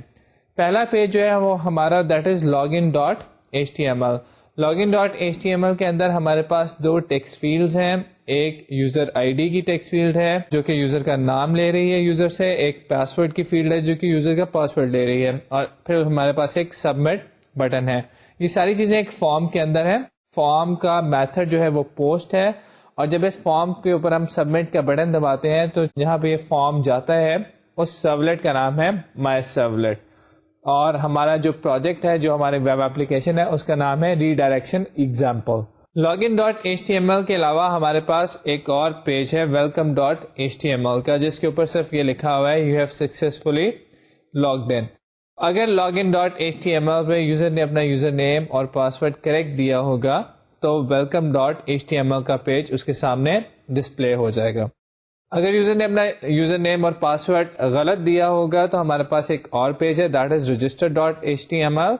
پہلا پیج جو ہے وہ ہمارا دیٹ از login.html. login.html کے اندر ہمارے پاس دو ٹیکسٹ فیلڈز ہیں. ایک یوزر ID کی ٹیکسٹ فیلڈ ہے جو کہ یوزر کا نام لے رہی ہے یوزر سے، ایک پاسورڈ کی فیلڈ ہے جو کہ یوزر کا پاسورڈ لے رہی ہے، اور پھر ہمارے پاس ایک سبمٹ بٹن ہے. یہ ساری چیزیں ایک فارم کے اندر ہے. فارم کا میتھڈ جو ہے وہ پوسٹ ہے، اور جب اس فارم کے اوپر ہم سبمٹ کا بٹن دباتے ہیں تو جہاں پہ یہ فارم جاتا ہے اس سرولیٹ کا نام ہے مائی سرولیٹ. اور ہمارا جو پروجیکٹ ہے جو ہمارے ویب اپلیکیشن ہے اس کا نام ہے ری ڈائریکشن ایگزامپل. login.html کے علاوہ ہمارے پاس ایک اور پیج ہے welcome.html کا جس کے اوپر صرف یہ لکھا ہوا ہے you have successfully logged in. اگر login.html پہ یوزر نے اپنا یوزر نیم اور پاسورڈ کریکٹ دیا ہوگا تو welcome.html کا پیج اس کے سامنے ڈسپلے ہو جائے گا. اگر یوزر نے اپنا یوزر نیم اور پاسورڈ غلط دیا ہوگا تو ہمارے پاس ایک اور پیج ہے that is register.html.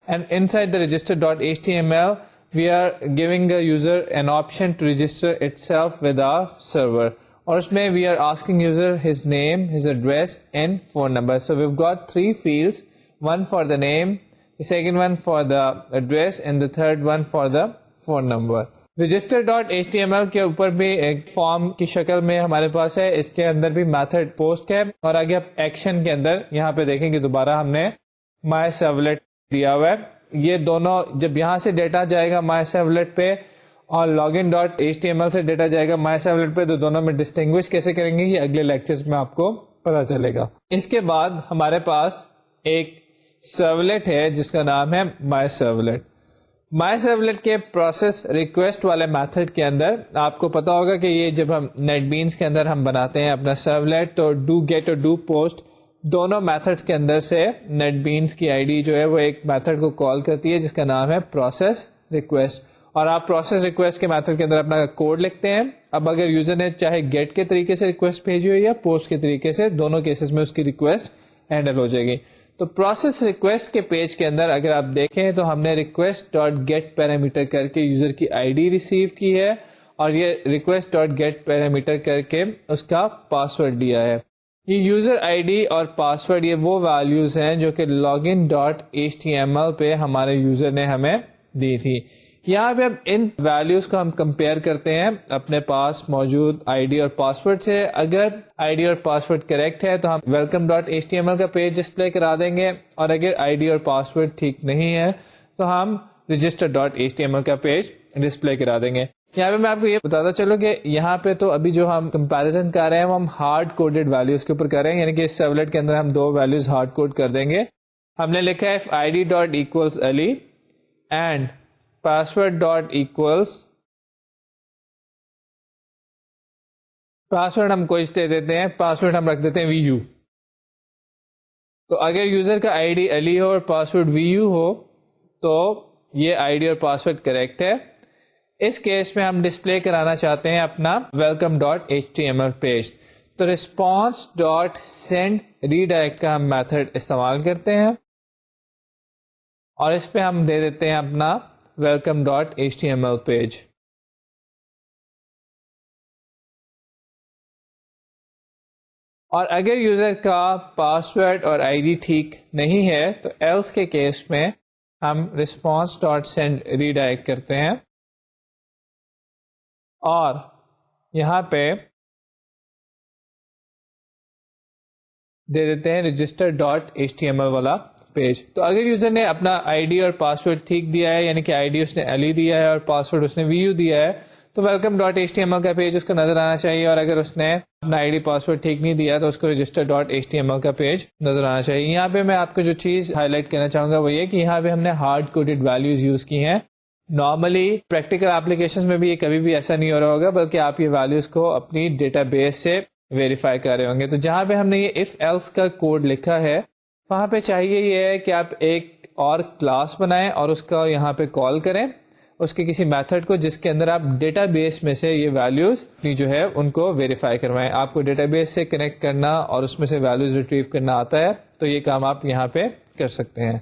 And inside the register.html we are giving the user an option to register itself with our server. اور اس میں we are asking user his name, his address and phone number. So we've got 3 fields, one for the name, the second one for the address and the third one for the phone number. register.html کے اوپر بھی ایک form کی شکل میں ہمارے پاس ہے، اس کے اندر بھی میتھڈ پوسٹ ہے، اور آگے ایکشن کے اندر یہاں پہ دیکھیں کہ دوبارہ ہم نے مائی سرولیٹ دیا ہوا ہے. یہ دونوں جب یہاں سے ڈیٹا جائے گا مائی سرولیٹ پہ اور login.html سے ڈیٹا جائے گا مائی سرولیٹ پہ، تو دونوں میں ڈسٹنگوش کیسے کریں گے یہ اگلے لیکچرز میں آپ کو پتا چلے گا. اس کے بعد ہمارے پاس ایک سرولیٹ ہے جس کا نام ہے مائی سرولیٹ. مائی سرولیٹ کے پروسیس ریکویسٹ والے میتھڈ کے اندر آپ کو پتا ہوگا کہ یہ جب ہم نیٹ بینس کے اندر ہم بناتے ہیں اپنا سرولیٹ تو ڈو گیٹ اور ڈو پوسٹ دونوں میتھڈس کے اندر سے نیٹ بینس کی آئی ڈی جو ہے وہ ایک میتھڈ کو کال کرتی ہے جس کا نام ہے پروسیس ریکویسٹ. اور آپ پروسیس ریکویسٹ کے میتھڈ کے اندر اپنا کوڈ لکھتے ہیں. اب اگر یوزر نے چاہے گیٹ کے طریقے سے ریکویسٹ بھیجی ہو یا پوسٹ کے طریقے سے، دونوں کیسز میں اس کی ریکویسٹ ہینڈل ہو جائے گی. تو پروسیس ریکویسٹ کے پیج کے اندر اگر آپ دیکھیں تو ہم نے ریکویسٹ ڈاٹ گیٹ پیرامیٹر کر کے یوزر کی آئی ڈی ریسیو کی ہے اور یہ ریکویسٹ ڈاٹ گیٹ پیرامیٹر کر کے اس کا پاسورڈ دیا ہے. یہ یوزر آئی ڈی اور پاسورڈ یہ وہ ویلیوز ہیں جو کہ login.html پہ ہمارے یوزر نے ہمیں دی تھی. یہاں پہ اب ان ویلیوز کو ہم کمپیئر کرتے ہیں اپنے پاس موجود آئی ڈی اور پاسورڈ سے. اگر آئی ڈی اور پاسورڈ کریکٹ ہے تو ہم welcome.html کا پیج ڈسپلے کرا دیں گے، اور اگر آئی ڈی اور پاسورڈ ٹھیک نہیں ہے تو ہم register.html کا پیج ڈسپلے کرا دیں گے. یہاں پہ میں آپ کو یہ بتاتا چلوں کہ یہاں پہ تو ابھی جو ہم کمپیریزن کر رہے ہیں وہ ہم ہارڈ کوڈیڈ ویلیوز کے اوپر کر رہے ہیں، یعنی کہ اس سرولیٹ کے اندر ہم 2 ویلیوز ہارڈ کوڈ کر دیں گے. ہم نے لکھا ہے id.equals_ali اینڈ password.equals پاسورڈ ہم کوئی دے دیتے ہیں، پاسورڈ ہم رکھ دیتے ہیں VU. تو اگر یوزر کا آئی ڈی علی ہو اور پاسورڈ VU ہو تو یہ آئی ڈی اور پاسورڈ کریکٹ ہے. اس کیس میں ہم ڈسپلے کرانا چاہتے ہیں اپنا welcome.html پیج. تو response ڈاٹ سینڈ ریڈائریکٹ کا ہم میتھڈ استعمال کرتے ہیں اور اس پہ ہم دے دیتے ہیں اپنا ویلکم ڈاٹ HTML پیج. اور اگر یوزر کا پاسورڈ اور آئی ڈی ٹھیک نہیں ہے تو ایلس کے کیس میں ہم response ڈاٹ سینڈ ریڈائریکٹ کرتے ہیں اور یہاں پہ دے دیتے ہیں رجسٹر ڈاٹ HTML والا پیج. تو اگر یوزر نے اپنا آئی ڈی اور پاسورڈ ٹھیک دیا ہے, یعنی کہ آئی ڈی اس نے ایلی دیا ہے اور پاسورڈ اس نے وی یو دیا ہے, تو ویلکم ڈاٹ HTML کا پیج اس کو نظر آنا چاہیے. اور اگر اس نے اپنا آئی ڈی پاسورڈ ٹھیک نہیں دیا تو اس کو رجسٹر ڈاٹ HTML کا پیج نظر آنا چاہیے. یہاں پہ میں آپ کو جو چیز ہائی لائٹ کرنا چاہوں گا وہ یہ کہ یہاں پہ ہم نے ہارڈ کوڈڈ ویلیوز یوز کی ہیں. نارملی پریکٹیکل اپلیکیشن میں بھی یہ کبھی بھی ایسا نہیں ہو رہا ہوگا, بلکہ آپ یہ ویلیوز کو اپنی ڈیٹا بیس سے ویریفائی کر رہے ہوں گے. تو جہاں پہ ہم نے یہ اف ایلس کا کوڈ لکھا ہے وہاں پہ چاہیے یہ ہے کہ آپ ایک اور کلاس بنائیں اور اس کا یہاں پہ کال کریں اس کے کسی میتھڈ کو جس کے اندر آپ ڈیٹا بیس میں سے یہ ویلیوز جو ہے ان کو ویریفائی کروائیں. آپ کو ڈیٹا بیس سے کنیکٹ کرنا اور اس میں سے ویلیوز ریٹریو کرنا آتا ہے تو یہ کام آپ یہاں پہ کر سکتے ہیں.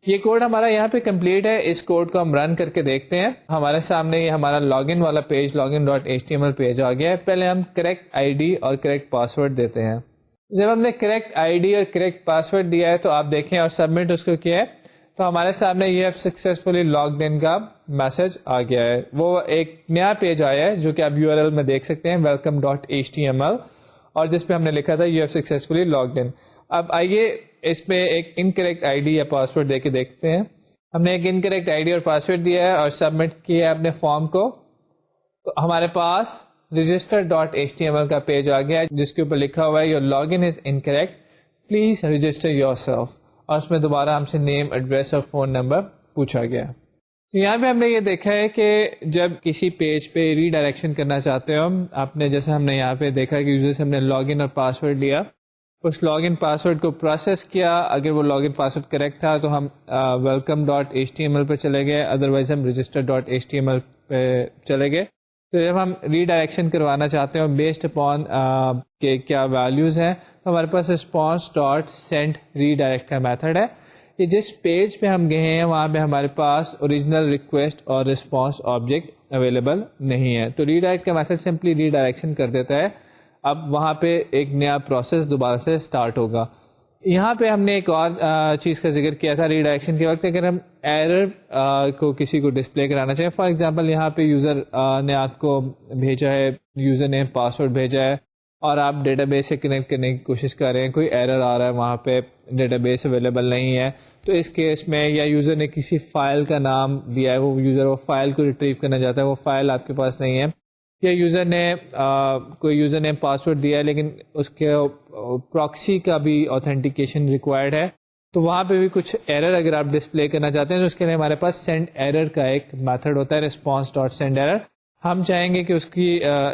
یہ کوڈ ہمارا یہاں پہ کمپلیٹ ہے. اس کوڈ کو ہم رن کر کے دیکھتے ہیں. ہمارے سامنے یہ ہمارا لاگ ان والا page log in dot HTML page آ گیا ہے. پہلے ہم کریکٹ آئی ڈی اور کریکٹ پاسورڈ دیتے ہیں. جب ہم نے کریکٹ آئی ڈی اور کریکٹ پاسورڈ دیا ہے تو آپ دیکھیں اور سبمٹ اس کو کیا ہے تو ہمارے سامنے یو ہیو سکسیسفلی لاگڈ ان کا میسج آ گیا ہے. وہ ایک نیا پیج آیا ہے جو کہ آپ URL میں دیکھ سکتے ہیں ویلکم ڈاٹ HTML اور جس پہ ہم نے لکھا تھا یو ہیو سکسیسفلی لاگڈ ان. اب آئیے اس پہ ایک انکریکٹ آئی ڈی یا پاسورڈ دے کے دیکھتے ہیں. ہم نے ایک انکریکٹ آئی ڈی اور پاسورڈ دیا ہے اور سبمٹ کیا ہے اپنے فارم کو تو ہمارے پاس رجسٹر ڈاٹ HTML کا پیج آ گیا ہے جس کے اوپر لکھا ہوا ہے your log in is incorrect please register your self اور اس میں دوبارہ ہم سے نیم ایڈریس اور فون نمبر پوچھا گیا. تو یہاں پہ ہم نے یہ دیکھا ہے کہ جب کسی پیج پہ ری ڈائریکشن کرنا چاہتے ہو آپ نے جیسے ہم نے یہاں پہ دیکھا کہ یوزر سے ہم نے لاگ ان اور پاسورڈ لیا, اس لاگ ان پاسورڈ کو پروسیس کیا. اگر وہ لاگ ان پاسورڈ کریکٹ تھا تو ہم ویلکم ڈاٹ HTML پہ چلے گئے, ادروائز ہم رجسٹر ڈاٹ HTML پہ چلے گئے. تو جب ہم ری ڈائریکشن کروانا چاہتے ہیں بیسڈ اپون کہ کیا ویلیوز ہیں تو ہمارے پاس رسپانس ڈاٹ سینڈ ری ڈائریکٹ کا میتھڈ ہے. کہ جس پیج پہ ہم گئے ہیں وہاں پہ ہمارے پاس اوریجنل ریکویسٹ اور رسپانس آبجیکٹ اویلیبل نہیں ہے تو ری ڈائریکٹ کا میتھڈ سمپلی ری ڈائریکشن کر دیتا ہے. اب وہاں پہ ایک نیا پروسیس دوبارہ سے اسٹارٹ ہوگا. یہاں پہ ہم نے ایک اور چیز کا ذکر کیا تھا ری ڈائریکشن کے وقت, اگر ہم ایرر کو کسی کو ڈسپلے کرانا چاہیں, فار ایگزامپل یہاں پہ یوزر نے آپ کو بھیجا ہے یوزر نے پاسورڈ بھیجا ہے اور آپ ڈیٹا بیس سے کنیکٹ کرنے کی کوشش کر رہے ہیں, کوئی ایرر آ رہا ہے وہاں پہ ڈیٹا بیس اویلیبل نہیں ہے, تو اس کیس میں یا یوزر نے کسی فائل کا نام دیا ہے, وہ یوزر وہ فائل کو ریٹریو کرنا چاہتا ہے, وہ فائل آپ کے پاس نہیں ہے, یا یوزر نے کوئی یوزر نے پاسورڈ دیا ہے لیکن اس کے پراکسی کا بھی اوتھینٹیکیشن ریکوائرڈ ہے, تو وہاں پہ بھی کچھ ایرر اگر آپ ڈسپلے کرنا چاہتے ہیں تو اس کے لیے ہمارے پاس سینڈ ایرر کا ایک میتھڈ ہوتا ہے رسپانس ڈاٹ سینڈ ایرر. ہم چاہیں گے کہ اس کی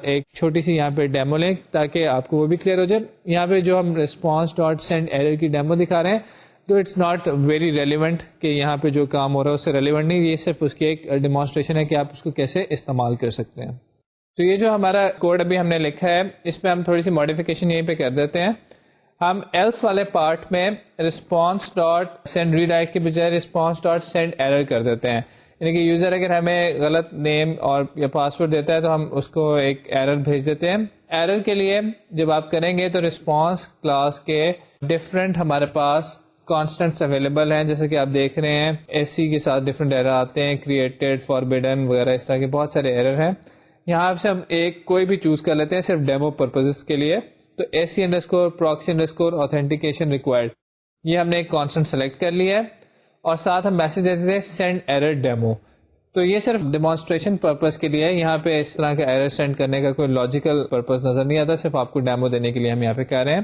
ایک چھوٹی سی یہاں پہ ڈیمو لیں تاکہ آپ کو وہ بھی کلیئر ہو جائے. یہاں پہ جو ہم رسپانس ڈاٹ سینڈ ایرر کی ڈیمو دکھا رہے ہیں تو اٹس ناٹ ویری ریلیونٹ کہ یہاں پہ جو کام ہو رہا ہے اس سے ریلیونٹ نہیں, یہ صرف اس کی ایک ڈیمانسٹریشن ہے کہ آپ اس کو کیسے استعمال کر سکتے ہیں. تو یہ جو ہمارا کوڈ ابھی ہم نے لکھا ہے اس میں ہم تھوڑی سی ماڈیفیکیشن یہیں پہ کر دیتے ہیں. ہم ایلس والے پارٹ میں رسپانس ڈاٹ سینڈ ری ڈائریکٹ کے بجائے رسپانس ڈاٹ سینڈ ایرر کر دیتے ہیں. یعنی کہ یوزر اگر ہمیں غلط نیم اور یا پاسورڈ دیتا ہے تو ہم اس کو ایک ایرر بھیج دیتے ہیں. ایرر کے لیے جب آپ کریں گے تو رسپانس کلاس کے ڈفرینٹ ہمارے پاس کانسٹنٹس اویلیبل ہیں, جیسے کہ آپ دیکھ رہے ہیں ایس سی کے ساتھ ڈفرینٹ ایرر آتے ہیں, کریٹڈ, فاربیڈن وغیرہ اس طرح کے بہت سارے ایرر ہیں. یہاں سے ہم ایک کوئی بھی چوز کر لیتے ہیں صرف ڈیمو پرپزز کے لیے. تو S C underscore proxy underscore authentication required یہ ہم نے ایک کانسٹنٹ سلیکٹ کر لیا ہے اور ساتھ ہم میسج دیتے ہیں سینڈ ایرر ڈیمو. تو یہ صرف ڈیمانسٹریشن پرپز کے لیے ہے, یہاں پہ اس طرح کا ایرر سینڈ کرنے کا کوئی لاجیکل پرپز نظر نہیں آتا, صرف آپ کو ڈیمو دینے کے لیے ہم یہاں پہ کہہ رہے ہیں.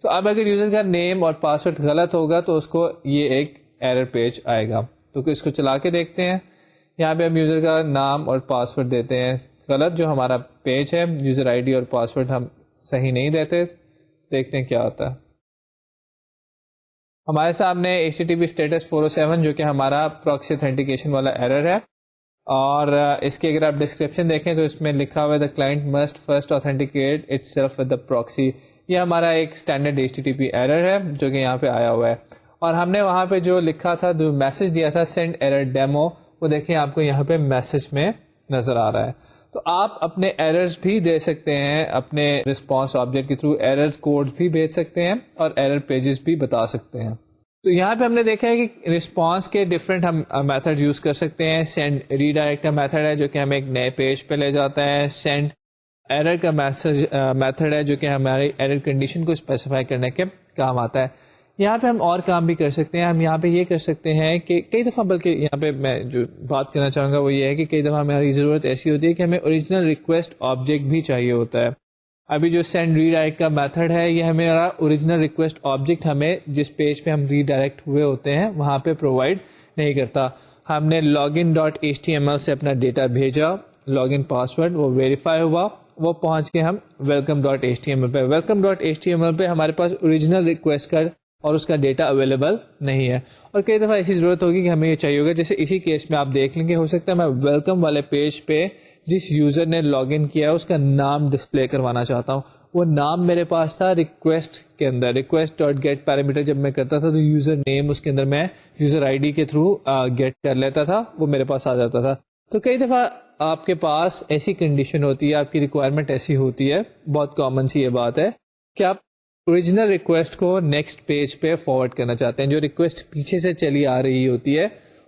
تو اب اگر یوزر کا نیم اور پاسورڈ غلط ہوگا تو اس کو یہ ایک ایرر پیج آئے گا. تو اس کو چلا کے دیکھتے ہیں. یہاں پہ ہم یوزر کا نام اور پاسورڈ دیتے ہیں غلط, جو ہمارا پیج ہے یوزر آئی ڈی اور پاسورڈ ہم صحیح نہیں دیتے. دیکھتے ہیں کیا ہوتا ہے. ہمارے سامنے HTTP اسٹیٹس 407 جو کہ ہمارا پراکسی اوتھینٹیکیشن والا ایرر ہے, اور اس کی اگر آپ ڈسکرپشن دیکھیں تو اس میں لکھا ہوا ہے the client must first authenticate itself with the proxy. یہ ہمارا ایک اسٹینڈرڈ HTTP ایرر ہے جو کہ یہاں پہ آیا ہوا ہے. اور ہم نے وہاں پہ جو لکھا تھا جو میسج دیا تھا send error demo, وہ دیکھیں آپ کو یہاں پہ میسج میں نظر آ رہا ہے. تو آپ اپنے ایررز بھی دے سکتے ہیں اپنے رسپانس آبجیکٹ کے تھرو, ایرر کوڈ بھی بھیج سکتے ہیں اور ایرر پیجز بھی بتا سکتے ہیں. تو یہاں پہ ہم نے دیکھا ہے کہ رسپانس کے ڈفرینٹ ہم میتھڈ یوز کر سکتے ہیں. سینڈ ری ڈائریکٹ کا میتھڈ ہے جو کہ ہمیں ایک نئے پیج پہ لے جاتا ہے. سینڈ ایرر کا میتھڈ ہے جو کہ ہماری ایرر کنڈیشن کو اسپیسیفائی کرنے کے کام آتا ہے. یہاں پہ ہم اور کام بھی کر سکتے ہیں. ہم یہاں پہ یہ کر سکتے ہیں کہ کئی دفعہ, بلکہ یہاں پہ میں جو بات کرنا چاہوں گا وہ یہ ہے کہ کئی دفعہ ہماری ضرورت ایسی ہوتی ہے کہ ہمیں اوریجنل ریکویسٹ آبجیکٹ بھی چاہیے ہوتا ہے. ابھی جو سینڈ ری ڈائریکٹ کا میتھڈ ہے یہ ہمارا اوریجنل ریکویسٹ آبجیکٹ ہمیں جس پیج پہ ہم ری ڈائریکٹ ہوئے ہوتے ہیں وہاں پہ پرووائڈ نہیں کرتا. ہم نے login.html سے اپنا ڈیٹا بھیجا, لاگن پاسورڈ وہ ویریفائی ہوا, وہ پہنچ کے ہم welcome.html پہ, welcome.html پہ ہمارے پاس اوریجنل ریکویسٹ کا اور اس کا ڈیٹا اویلیبل نہیں ہے. اور کئی دفعہ ایسی ضرورت ہوگی کہ ہمیں یہ چاہیے ہوگا, جیسے اسی کیس میں آپ دیکھ لیں گے ہو سکتا ہے میں ویلکم والے پیج پہ جس یوزر نے لاگ ان کیا ہے اس کا نام ڈسپلے کروانا چاہتا ہوں. وہ نام میرے پاس تھا ریکویسٹ کے اندر, request.get پیرامیٹر جب میں کرتا تھا تو یوزر نیم اس کے اندر میں یوزر آئی ڈی کے تھرو گیٹ کر لیتا تھا, وہ میرے پاس آ جاتا تھا. تو کئی دفعہ آپ کے پاس ایسی کنڈیشن ہوتی ہے, آپ کی ریکوائرمنٹ ایسی ہوتی ہے, بہت کامن سی یہ بات ہے کہ آپ اوریجنل ریکویسٹ کو نیکسٹ پیج پہ فارورڈ کرنا چاہتے ہیں. جو ریکویسٹ پیچھے سے چلی آ رہی ہوتی ہے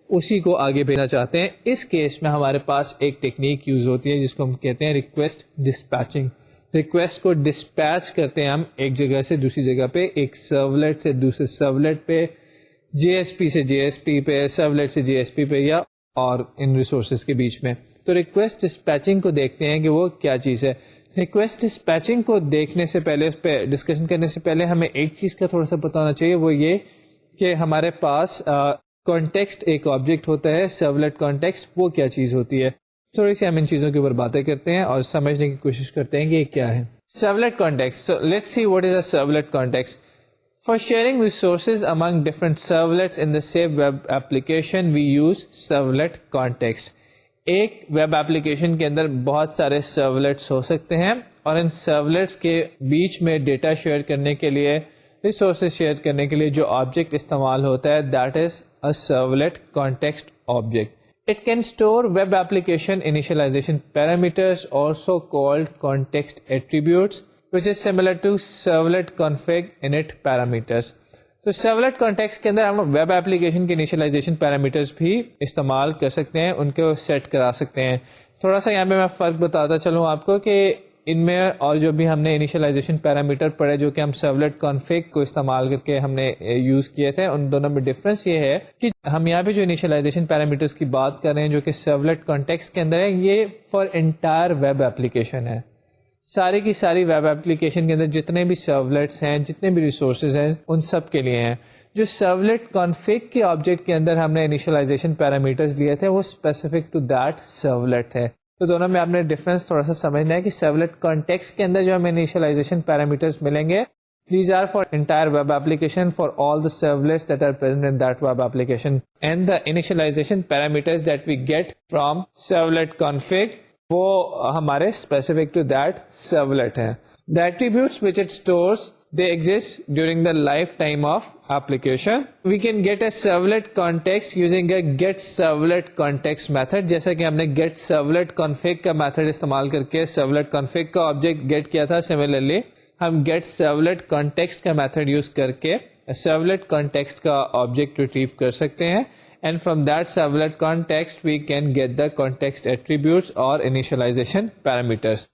اسی کو آگے بھیجنا چاہتے ہیں. اس کیس میں ہمارے پاس ایک ٹیکنیک یوز ہوتی ہے جس کو ہم کہتے ہیں ریکویسٹ ڈسپیچنگ. ریکویسٹ کو ڈسپیچ کرتے ہیں ہم ایک جگہ سے دوسری جگہ پہ, ایک سرولیٹ سے دوسرے سرولیٹ پہ, جے ایس پی سے جے ایس پی پہ, سرولیٹ سے جے ایس پی پہ, یا اور ان ریسورسز کے بیچ میں. تو ریکویسٹ ڈسپیچنگ کو دیکھتے ہیں کہ وہ کیا چیز ہے. ریکویسٹ ڈسپیچنگ کو دیکھنے سے پہلے, اس پہ ڈسکشن کرنے سے پہلے ہمیں ایک چیز کا تھوڑا سا پتہ ہونا چاہیے, وہ یہ کہ ہمارے پاس کانٹیکسٹ ایک آبجیکٹ ہوتا ہے, سرولیٹ کانٹیکسٹ, وہ کیا چیز ہوتی ہے. تھوڑی سی ہم ان چیزوں کے اوپر باتیں کرتے ہیں اور سمجھنے کی کوشش کرتے ہیں کہ یہ کیا ہے. Servlet context. So let's see what is a servlet context. For sharing resources among different servlets in the same web application, we use servlet context. ایک ویب ایپلیکیشن کے اندر بہت سارے سرولیٹس ہو سکتے ہیں اور ان سرولیٹس کے بیچ میں ڈیٹا شیئر کرنے کے لیے, ریسورسز شیئر کرنے کے لیے جو آبجیکٹ استعمال ہوتا ہے that is a servlet context object. It can store web application initialization parameters, also called context attributes, which is similar to servlet config init parameters. تو servlet context کے اندر ہم ویب ایپلیکیشن کے انیشلائزیشن پیرامیٹرز بھی استعمال کر سکتے ہیں, ان کو سیٹ کرا سکتے ہیں. تھوڑا سا یہاں پہ میں فرق بتاتا چلوں آپ کو کہ ان میں اور جو بھی ہم نے انیشلائزیشن پیرامیٹر پڑھے جو کہ ہم سرولیٹ کانفگ کو استعمال کر کے ہم نے یوز کیے تھے, ان دونوں میں ڈفرنس یہ ہے کہ ہم یہاں پہ جو انیشلائزیشن پیرامیٹرز کی بات کر رہے ہیں جو کہ سرولیٹ کانٹیکسٹ کے اندر ہے, یہ فار انٹائر ویب ایپلیکیشن ہے. ساری کی ساری ویب ایپلیکیشن کے اندر جتنے بھی سرولیٹس ہیں, جتنے بھی ریسورسز ہیں, ان سب کے لیے ہیں. جو سرولیٹ کانفگ کے آبجیکٹ کے اندر ہم نے انیشلائزیشن پیرامیٹرز لیے تھے وہ اسپیسیفک ٹو دیٹ سرولیٹ ہے. تو دونوں میں آپ نے ڈفرنس تھوڑا سا سمجھنا ہے کہ سرولیٹ کانٹیکسٹ کے اندر جو ہمیں انیشلائزیشن پیرامیٹرز ملیں گے, these are for entire web application for all the servlets that are present in that web application, and the initialization parameters that we get from servlet config وہ ہمارے specific to that servlet ہیں. The attributes which it stores, they exist during the lifetime of application. We can get a servlet context using a get servlet context method. جیسا کہ ہم نے get servlet config کا method استعمال کر کے servlet config کا آبجیکٹ گیٹ کیا تھا, similarly ہم get servlet context کا میتھڈ یوز کر کے servlet context کا آبجیکٹ ریٹریو کر سکتے ہیں, and from that servlet context we can get the context attributes اور initialization parameters.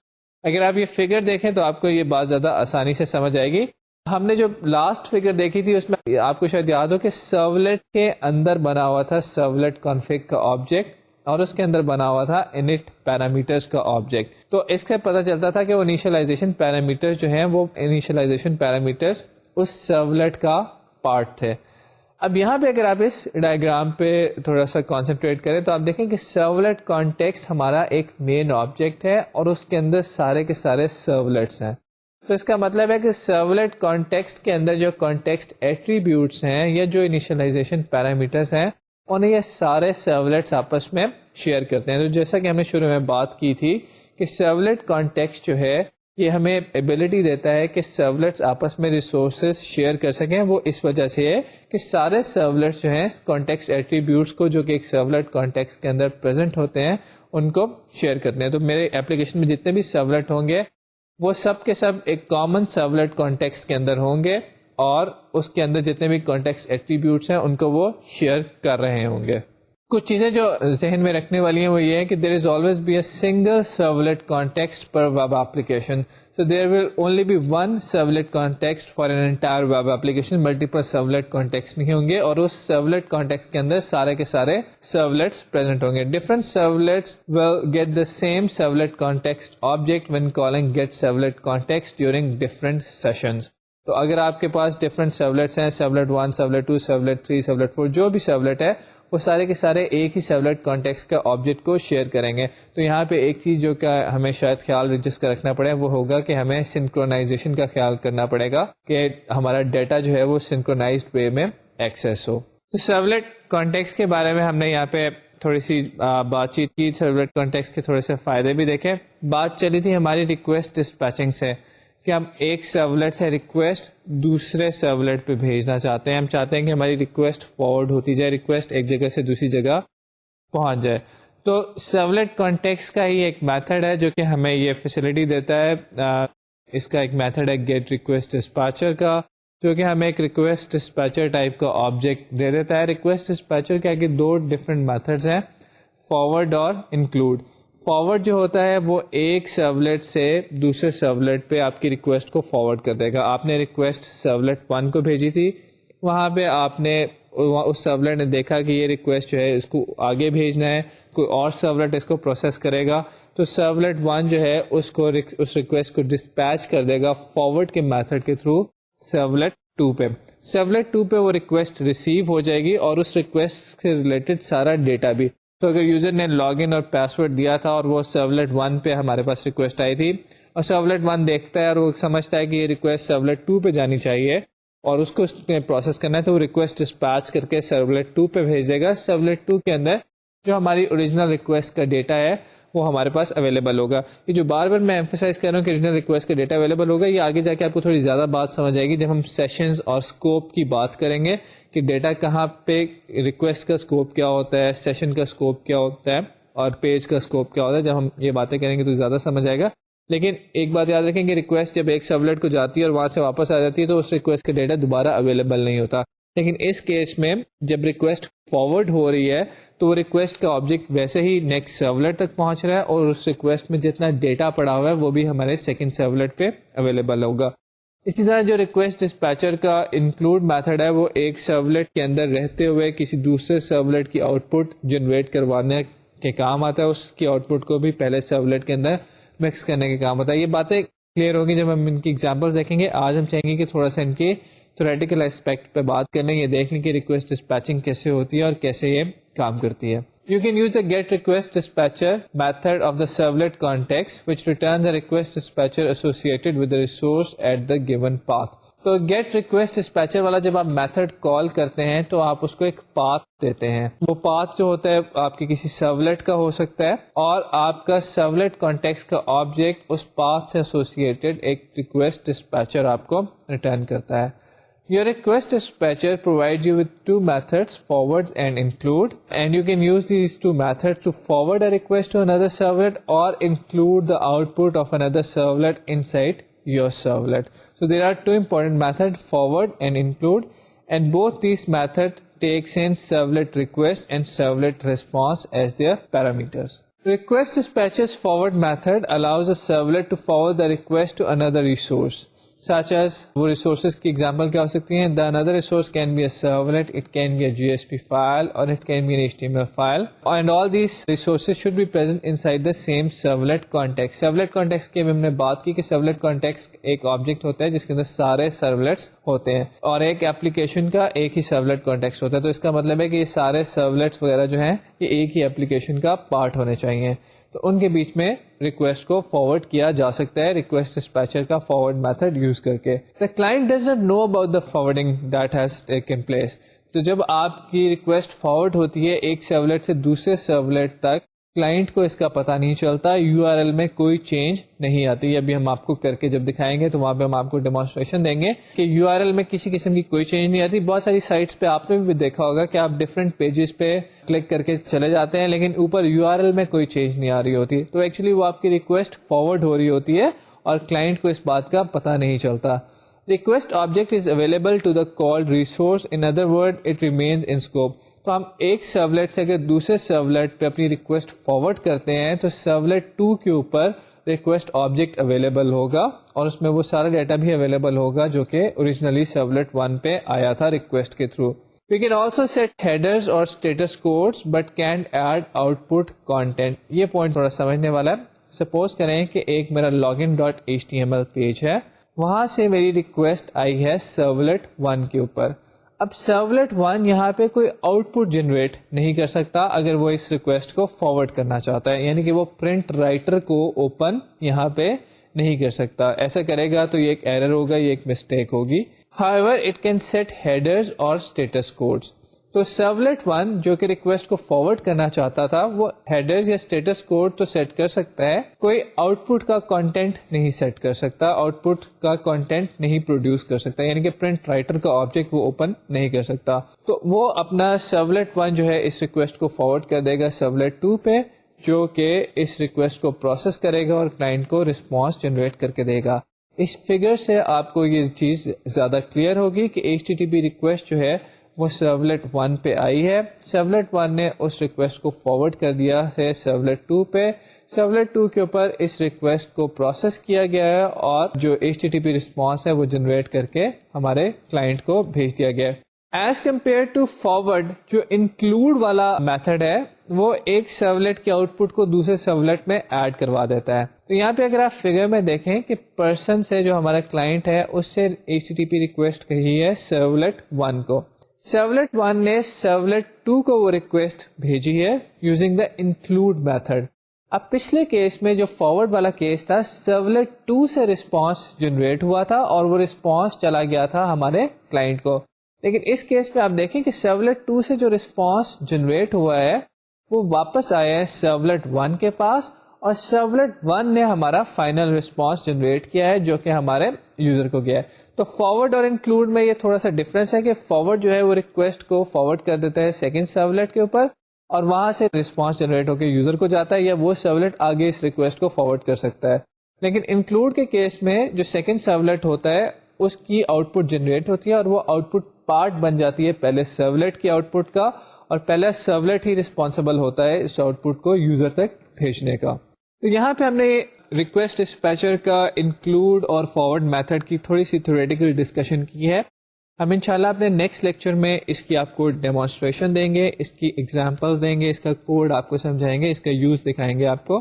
اگر آپ یہ فگر دیکھیں تو آپ کو یہ بات زیادہ آسانی سے سمجھ آئے گی. ہم نے جو لاسٹ فگر دیکھی تھی اس میں آپ کو شاید یاد ہو کہ سرولیٹ کے اندر بنا ہوا تھا سرولیٹ کانفگ کا آبجیکٹ اور اس کے اندر بنا ہوا تھا init parameters کا آبجیکٹ. تو اس سے پتہ چلتا تھا کہ وہ انیشلائزیشن پیرامیٹرز جو ہیں وہ انیشلائزیشن پیرامیٹرز اس سرولیٹ کا پارٹ تھے. اب یہاں پہ اگر آپ اس ڈائیگرام پہ تھوڑا سا کانسنٹریٹ کریں تو آپ دیکھیں کہ سرولیٹ کانٹیکسٹ ہمارا ایک مین آبجیکٹ ہے اور اس کے اندر سارے کے سارے سرولیٹس ہیں. تو اس کا مطلب ہے کہ سرولیٹ کانٹیکسٹ کے اندر جو کانٹیکسٹ ایٹریبیوٹس ہیں یا جو انیشلائزیشن پیرامیٹرز ہیں اور یہ سارے سرولیٹس آپس میں شیئر کرتے ہیں. تو جیسا کہ ہم نے شروع میں بات کی تھی کہ سرولیٹ کانٹیکسٹ جو ہے یہ ہمیں ایبلٹی دیتا ہے کہ سرولیٹس آپس میں ریسورسز شیئر کر سکیں. وہ اس وجہ سے ہے کہ سارے سرولیٹس جو ہیں کانٹیکسٹ ایٹریبیوٹس کو جو کہ ایک سرولیٹ کانٹیکسٹ کے اندر پریزنٹ ہوتے ہیں ان کو شیئر کرتے ہیں. تو میرے ایپلیکیشن میں جتنے بھی سرولیٹ ہوں گے وہ سب کے سب ایک کامن سرولیٹ کانٹیکسٹ کے اندر ہوں گے اور اس کے اندر جتنے بھی کانٹیکسٹ ایٹریبیوٹس ہیں ان کو وہ شیئر کر رہے ہوں گے. کچھ چیزیں جو ذہن میں رکھنے والی ہیں وہ یہ ہے کہ there is always be a single servlet context per web application. So there will only be one servlet context for an entire web application. Multiple servlet context نہیں ہوں گے اور اس servlet context کے اندر سارے کے سارے servlets present ہوں گے. Different servlets will get the same servlet context object when calling get servlet context during different sessions. تو اگر آپ کے پاس different servlets ہیں, servlet 1, servlet 2, servlet 3, servlet 4, جو بھی servlet ہے وہ سارے کے سارے ایک ہی سرولیٹ کانٹیکسٹ کا آبجیکٹ کو شیئر کریں گے. تو یہاں پہ ایک چیز جو کہ ہمیں شاید خیال جس کا رکھنا پڑے وہ ہوگا کہ ہمیں سنکرونائزیشن کا خیال کرنا پڑے گا کہ ہمارا ڈیٹا جو ہے وہ سنکرونائزڈ وے میں ایکسیس ہو. تو سرولیٹ کانٹیکسٹ کے بارے میں ہم نے یہاں پہ تھوڑی سی بات چیت کی. سرولیٹ کانٹیکسٹ کے تھوڑے سے فائدے بھی دیکھیں. بات چلی تھی ہماری ریکویسٹ ڈسپیچنگ سے کہ ہم ایک سرولیٹ سے ریکویسٹ دوسرے سرولیٹ پہ بھیجنا چاہتے ہیں. ہم چاہتے ہیں کہ ہماری ریکویسٹ فارورڈ ہوتی جائے, ریکویسٹ ایک جگہ سے دوسری جگہ پہنچ جائے. تو سرولیٹ کانٹیکسٹ کا ہی ایک میتھڈ ہے جو کہ ہمیں یہ فیسلٹی دیتا ہے. اس کا ایک میتھڈ ہے گیٹ ریکویسٹ ڈسپیچر کا, جو کہ ہمیں ایک ریکویسٹ ڈسپیچر ٹائپ کا آبجیکٹ دے دیتا ہے. ریکویسٹ ڈسپیچر کے آگے دو ڈفرینٹ میتھڈز ہیں, فارورڈ اور انکلوڈ. فارورڈ جو ہوتا ہے وہ ایک سرولیٹ سے دوسرے سرولیٹ پہ آپ کی ریکویسٹ کو فارورڈ کر دے گا. آپ نے ریکویسٹ سرولیٹ 1 کو بھیجی تھی, وہاں پہ آپ نے اس سرولیٹ نے دیکھا کہ یہ ریکویسٹ جو ہے اس کو آگے بھیجنا ہے, کوئی اور سرولیٹ اس کو پروسیس کرے گا, تو سرولیٹ 1 جو ہے اس ریکویسٹ کو ڈسپیچ کر دے گا فارورڈ کے میتھڈ کے تھرو سرولیٹ 2 پہ. سرولیٹ 2 پہ وہ ریکویسٹ ریسیو ہو جائے گی اور اس ریکویسٹ سے ریلیٹڈ سارا ڈیٹا بھی. تو اگر یوزر نے لاگ ان اور پاسورڈ دیا تھا اور وہ سرولیٹ 1 پہ ہمارے پاس ریکویسٹ آئی تھی اور سرولیٹ 1 دیکھتا ہے اور وہ سمجھتا ہے کہ یہ ریکویسٹ سرولیٹ 2 پہ جانی چاہیے اور اس کو پروسیس کرنا ہے, تو وہ ریکویسٹ ڈسپیچ کر کے سرولیٹ 2 پہ بھیج دے گا. سرولیٹ 2 کے اندر جو ہماری اوریجنل ریکویسٹ کا ڈیٹا ہے وہ ہمارے پاس اویلیبل ہوگا. یہ جو بار بار میں ایمفسائز کر رہا ہوں کہ اوریجنل ریکویسٹ کا ڈیٹا اویلیبل ہوگا, یہ آگے جا کے آپ کو تھوڑی زیادہ بات سمجھ آئے گی جب ہم سیشنز اور اسکوپ کی بات کریں گے کہ ڈیٹا کہاں پہ, ریکویسٹ کا اسکوپ کیا ہوتا ہے, سیشن کا اسکوپ کیا ہوتا ہے اور پیج کا اسکوپ کیا ہوتا ہے. جب ہم یہ باتیں کریں گے تو زیادہ سمجھ آئے گا. لیکن ایک بات یاد رکھیں کہ ریکویسٹ جب ایک سرولیٹ کو جاتی ہے اور وہاں سے واپس آ جاتی ہے تو اس ریکویسٹ کا ڈیٹا دوبارہ اویلیبل نہیں ہوتا. لیکن اس کیس میں جب ریکویسٹ فارورڈ ہو رہی ہے تو وہ ریکویسٹ کا آبجیکٹ ویسے ہی نیکسٹ سرولیٹ تک پہنچ رہا ہے اور اس ریکویسٹ میں جتنا ڈیٹا پڑا ہوا ہے وہ بھی ہمارے سیکنڈ سرولیٹ پہ اویلیبل ہوگا. اسی طرح جو ریکویسٹ ڈسپیچر کا انکلوڈ میتھڈ ہے وہ ایک سرولیٹ کے اندر رہتے ہوئے کسی دوسرے سرولیٹ کی آؤٹ پٹ جنریٹ کروانے کے کام آتا ہے. اس کی آؤٹ پٹ کو بھی پہلے سرولیٹ کے اندر مکس کرنے کے کام آتا ہے. یہ باتیں کلیئر ہوگی جب ہم ان کی ایگزامپل دیکھیں گے. آج ہم چاہیں گے کہ تھوڑا سا ان کی تھیوریٹیکل اسپیکٹ پہ بات کر لیں, یہ دیکھ لیں کہ ریکویسٹ ڈسپیچنگ کیسے ہوتی ہے اور کیسے یہ کام کرتی ہے. You can use the get request dispatcher method of the servlet context which returns a request dispatcher associated with the resource at the given path. تو get request dispatcher والا جب آپ میتھڈ کال کرتے ہیں تو آپ اس کو ایک پاتھ دیتے ہیں. وہ پاتھ جو ہوتا ہے آپ کے کسی سرولیٹ کا ہو سکتا ہے اور آپ کا سرولیٹ کانٹیکسٹ کا آبجیکٹ اس پاتھ سے ایسوسیٹڈ ایک ریکویسٹ ڈسپیچر آپ کو ریٹرن کرتا ہے. Your request dispatcher provides you with two methods, forwards and include, and you can use these two methods to forward a request to another servlet or include the output of another servlet inside your servlet. So there are two important methods, forward and include, and both these methods takes in servlet request and servlet response as their parameters. Request dispatcher's forward method allows a servlet to forward the request to another resource. Such as وہ resources کی example کیا ہو سکتی ہیں. The another resource can be a servlet, it can be a JSP file or it can be an HTML file, and all these resources should be present inside the same servlet context. Servlet context کی ہم نے بات کی کہ servlet context ایک object ہوتا ہے جس کے اندر سارے سرولیٹس ہوتے ہیں اور ایک ایپلیکیشن کا ایک ہی servlet context ہوتا ہے. تو اس کا مطلب ہے کہ یہ سارے سرولیٹس وغیرہ جو ہیں یہ ایک ہی ایپلیکیشن کا پارٹ ہونے چاہیے. تو ان کے بیچ میں ریکویسٹ کو فارورڈ کیا جا سکتا ہے ریکویسٹ ڈسپیچر کا فارورڈ میتھڈ یوز کر کے. The client does not know about the forwarding that has taken place. تو جب آپ کی ریکویسٹ فارورڈ ہوتی ہے ایک سرولیٹ سے دوسرے سرولیٹ تک، کلائنٹ کو اس کا پتہ نہیں چلتا، یو آر ایل میں کوئی چینج نہیں آتی. ابھی ہم آپ کو کر کے جب دکھائیں گے تو وہاں پہ ہم آپ کو ڈیمانسٹریشن دیں گے کہ یو آر ایل میں کسی قسم کی کوئی چینج نہیں آتی. بہت ساری سائٹس پہ آپ نے بھی دیکھا ہوگا کہ آپ ڈفرینٹ پیجز پہ کلک کر کے چلے جاتے ہیں لیکن اوپر یو آر ایل میں کوئی چینج نہیں آ رہی ہوتی. تو ایکچولی وہ آپ کی ریکویسٹ فارورڈ ہو رہی ہوتی ہے اور کلائنٹ کو اس بات کا پتہ نہیں چلتا. Request object is available to the called resource, in other word it remains in scope. تو ہم ایک سرولیٹ سے اگر دوسرے سرولیٹ پہ اپنی ریکویسٹ فارورڈ کرتے ہیں تو سرولیٹ 2 کے اوپر ریکویسٹ آبجیکٹ اویلیبل ہوگا اور اس میں وہ سارا ڈیٹا بھی اویلیبل ہوگا جو کہ اوریجنلی سرولیٹ 1 پہ آیا تھا ریکویسٹ کے through. We can also set headers اور status codes but can't add output content. یہ پوائنٹ تھوڑا سمجھنے والا ہے. سپوز کریں کہ ایک میرا login.html پیج ہے، وہاں سے میری ریکویسٹ آئی ہے سرولیٹ 1 کے اوپر. اب سرولیٹ 1 یہاں پہ کوئی آؤٹ پٹ جنریٹ نہیں کر سکتا اگر وہ اس ریکویسٹ کو فارورڈ کرنا چاہتا ہے، یعنی کہ وہ پرنٹ رائٹر کو اوپن یہاں پہ نہیں کر سکتا. ایسا کرے گا تو یہ ایک ایرر ہوگا، یہ ایک مسٹیک ہوگی. However, it can set headers اور status codes. تو سرولیٹ 1 جو کہ ریکویسٹ کو فارورڈ کرنا چاہتا تھا وہ ہیڈرز یا اسٹیٹس کوڈ تو سیٹ کر سکتا ہے، کوئی آؤٹ پٹ کا کانٹینٹ نہیں سیٹ کر سکتا، آؤٹ پٹ کا کانٹینٹ نہیں پروڈیوس کر سکتا، یعنی کہ پرنٹ رائٹر کا آبجیکٹ وہ اوپن نہیں کر سکتا. تو وہ اپنا سرولیٹ 1 جو ہے اس ریکویسٹ کو فارورڈ کر دے گا سرولیٹ 2 پہ، جو کہ اس ریکویسٹ کو پروسیس کرے گا اور کلائنٹ کو رسپانس جنریٹ کر کے دے گا. اس فگر سے آپ کو یہ چیز زیادہ کلیئر ہوگی کہ HTTP ریکویسٹ جو ہے وہ سرولیٹ 1 پہ آئی ہے، سرولیٹ 1 نے اس ریکویسٹ کو فارورڈ کر دیا ہے سرولیٹ 2 پہ، سرولیٹ 2 کے اوپر اس ریکویسٹ کو پروسیس کیا گیا ہے اور جو HTTP رسپانس ہے وہ جنریٹ کر کے ہمارے کلائنٹ کو بھیج دیا گیا ہے. ایز کمپیئر ٹو فارورڈ، جو انکلوڈ والا میتھڈ ہے وہ ایک سرولیٹ کے آؤٹ پٹ کو دوسرے سرولیٹ میں ایڈ کروا دیتا ہے. تو یہاں پہ اگر آپ فگر میں دیکھیں کہ پرسن سے جو ہمارا کلائنٹ ہے اس سے HTTP ریکویسٹ کہی ہے سرولیٹ 1 کو، سرولیٹ 1 نے سرولیٹ 2 کو وہ ریکویسٹ بھیجی ہے یوزنگ دا انکلوڈ میتھڈ. اب پچھلے کیس میں جو فارورڈ والا کیس تھا، سرولیٹ 2 سے رسپانس جنریٹ ہوا تھا اور وہ رسپانس چلا گیا تھا ہمارے کلائنٹ کو. لیکن اس کیس میں آپ دیکھیں کہ سرولیٹ 2 سے جو رسپانس جنریٹ ہوا ہے وہ واپس آیا ہے سرولیٹ 1 کے پاس اور سرولیٹ 1 نے ہمارا فائنل رسپانس جنریٹ کیا ہے جو کہ ہمارے یوزر کو گیا ہے. تو فارورڈ اور انکلوڈ میں یہ تھوڑا سا ڈفرینس ہے کہ فارورڈ جو ہے وہ ریکویسٹ کو فارورڈ کر دیتا ہے سیکنڈ سرولیٹ کے اوپر اور وہاں سے رسپانس جنریٹ ہو کے یوزر کو جاتا ہے یا وہ سرولیٹ آگے اس ریکویسٹ کو فارورڈ کر سکتا ہے. لیکن انکلوڈ کے کیس میں جو سیکنڈ سرولیٹ ہوتا ہے اس کی آؤٹ پٹ جنریٹ ہوتی ہے اور وہ آؤٹ پٹ پارٹ بن جاتی ہے پہلے سرولیٹ کی آؤٹ پٹ کا اور پہلا سرولیٹ ہی رسپانسبل ہوتا ہے اس آؤٹ پٹ کو یوزر تک بھیجنے کا. تو یہاں پہ ہم نے ریکویسٹ ڈسپیچر کا انکلوڈ اور فارورڈ میتھڈ کی تھوڑی سی تھیوریٹیکل ڈسکشن کی ہے. ہم انشاءاللہ اپنے نیکسٹ لیکچر میں اس کی آپ کو ڈیمونسٹریشن دیں گے، اس کی ایگزامپل دیں گے، اس کا کوڈ آپ کو سمجھائیں گے، اس کا یوز دکھائیں گے آپ کو.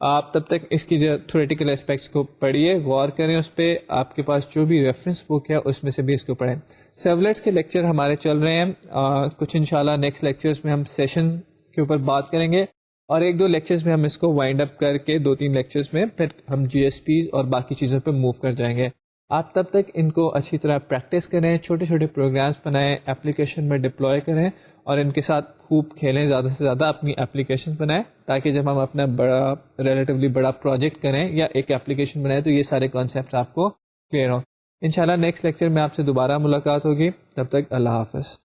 آپ تب تک اس کی جو تھیوریٹیکل اسپیکٹس کو پڑھیے، غور کریں اس پہ، آپ کے پاس جو بھی ریفرنس بک ہے اس میں سے بھی اس کو پڑھیں. سرولیٹس کے لیکچر ہمارے چل رہے ہیں، کچھ انشاءاللہ نیکسٹ لیکچرز میں ہم سیشن کے اوپر بات کریں گے اور 1-2 لیکچرز میں ہم اس کو وائنڈ اپ کر کے 2-3 لیکچرز میں پھر ہم GSPs اور باقی چیزوں پہ موو کر جائیں گے. آپ تب تک ان کو اچھی طرح پریکٹس کریں، چھوٹے چھوٹے پروگرامز بنائیں، اپلیکیشن میں ڈپلوائے کریں اور ان کے ساتھ خوب کھیلیں، زیادہ سے زیادہ اپنی اپلیکیشن بنائیں تاکہ جب ہم اپنا ریلیٹیولی بڑا پروجیکٹ کریں یا ایک اپلیکیشن بنائیں تو یہ سارے کانسیپٹس آپ کو کلیئر ہوں. انشاءاللہ نیکسٹ لیکچر میں آپ سے دوبارہ ملاقات ہوگی، تب تک اللہ حافظ.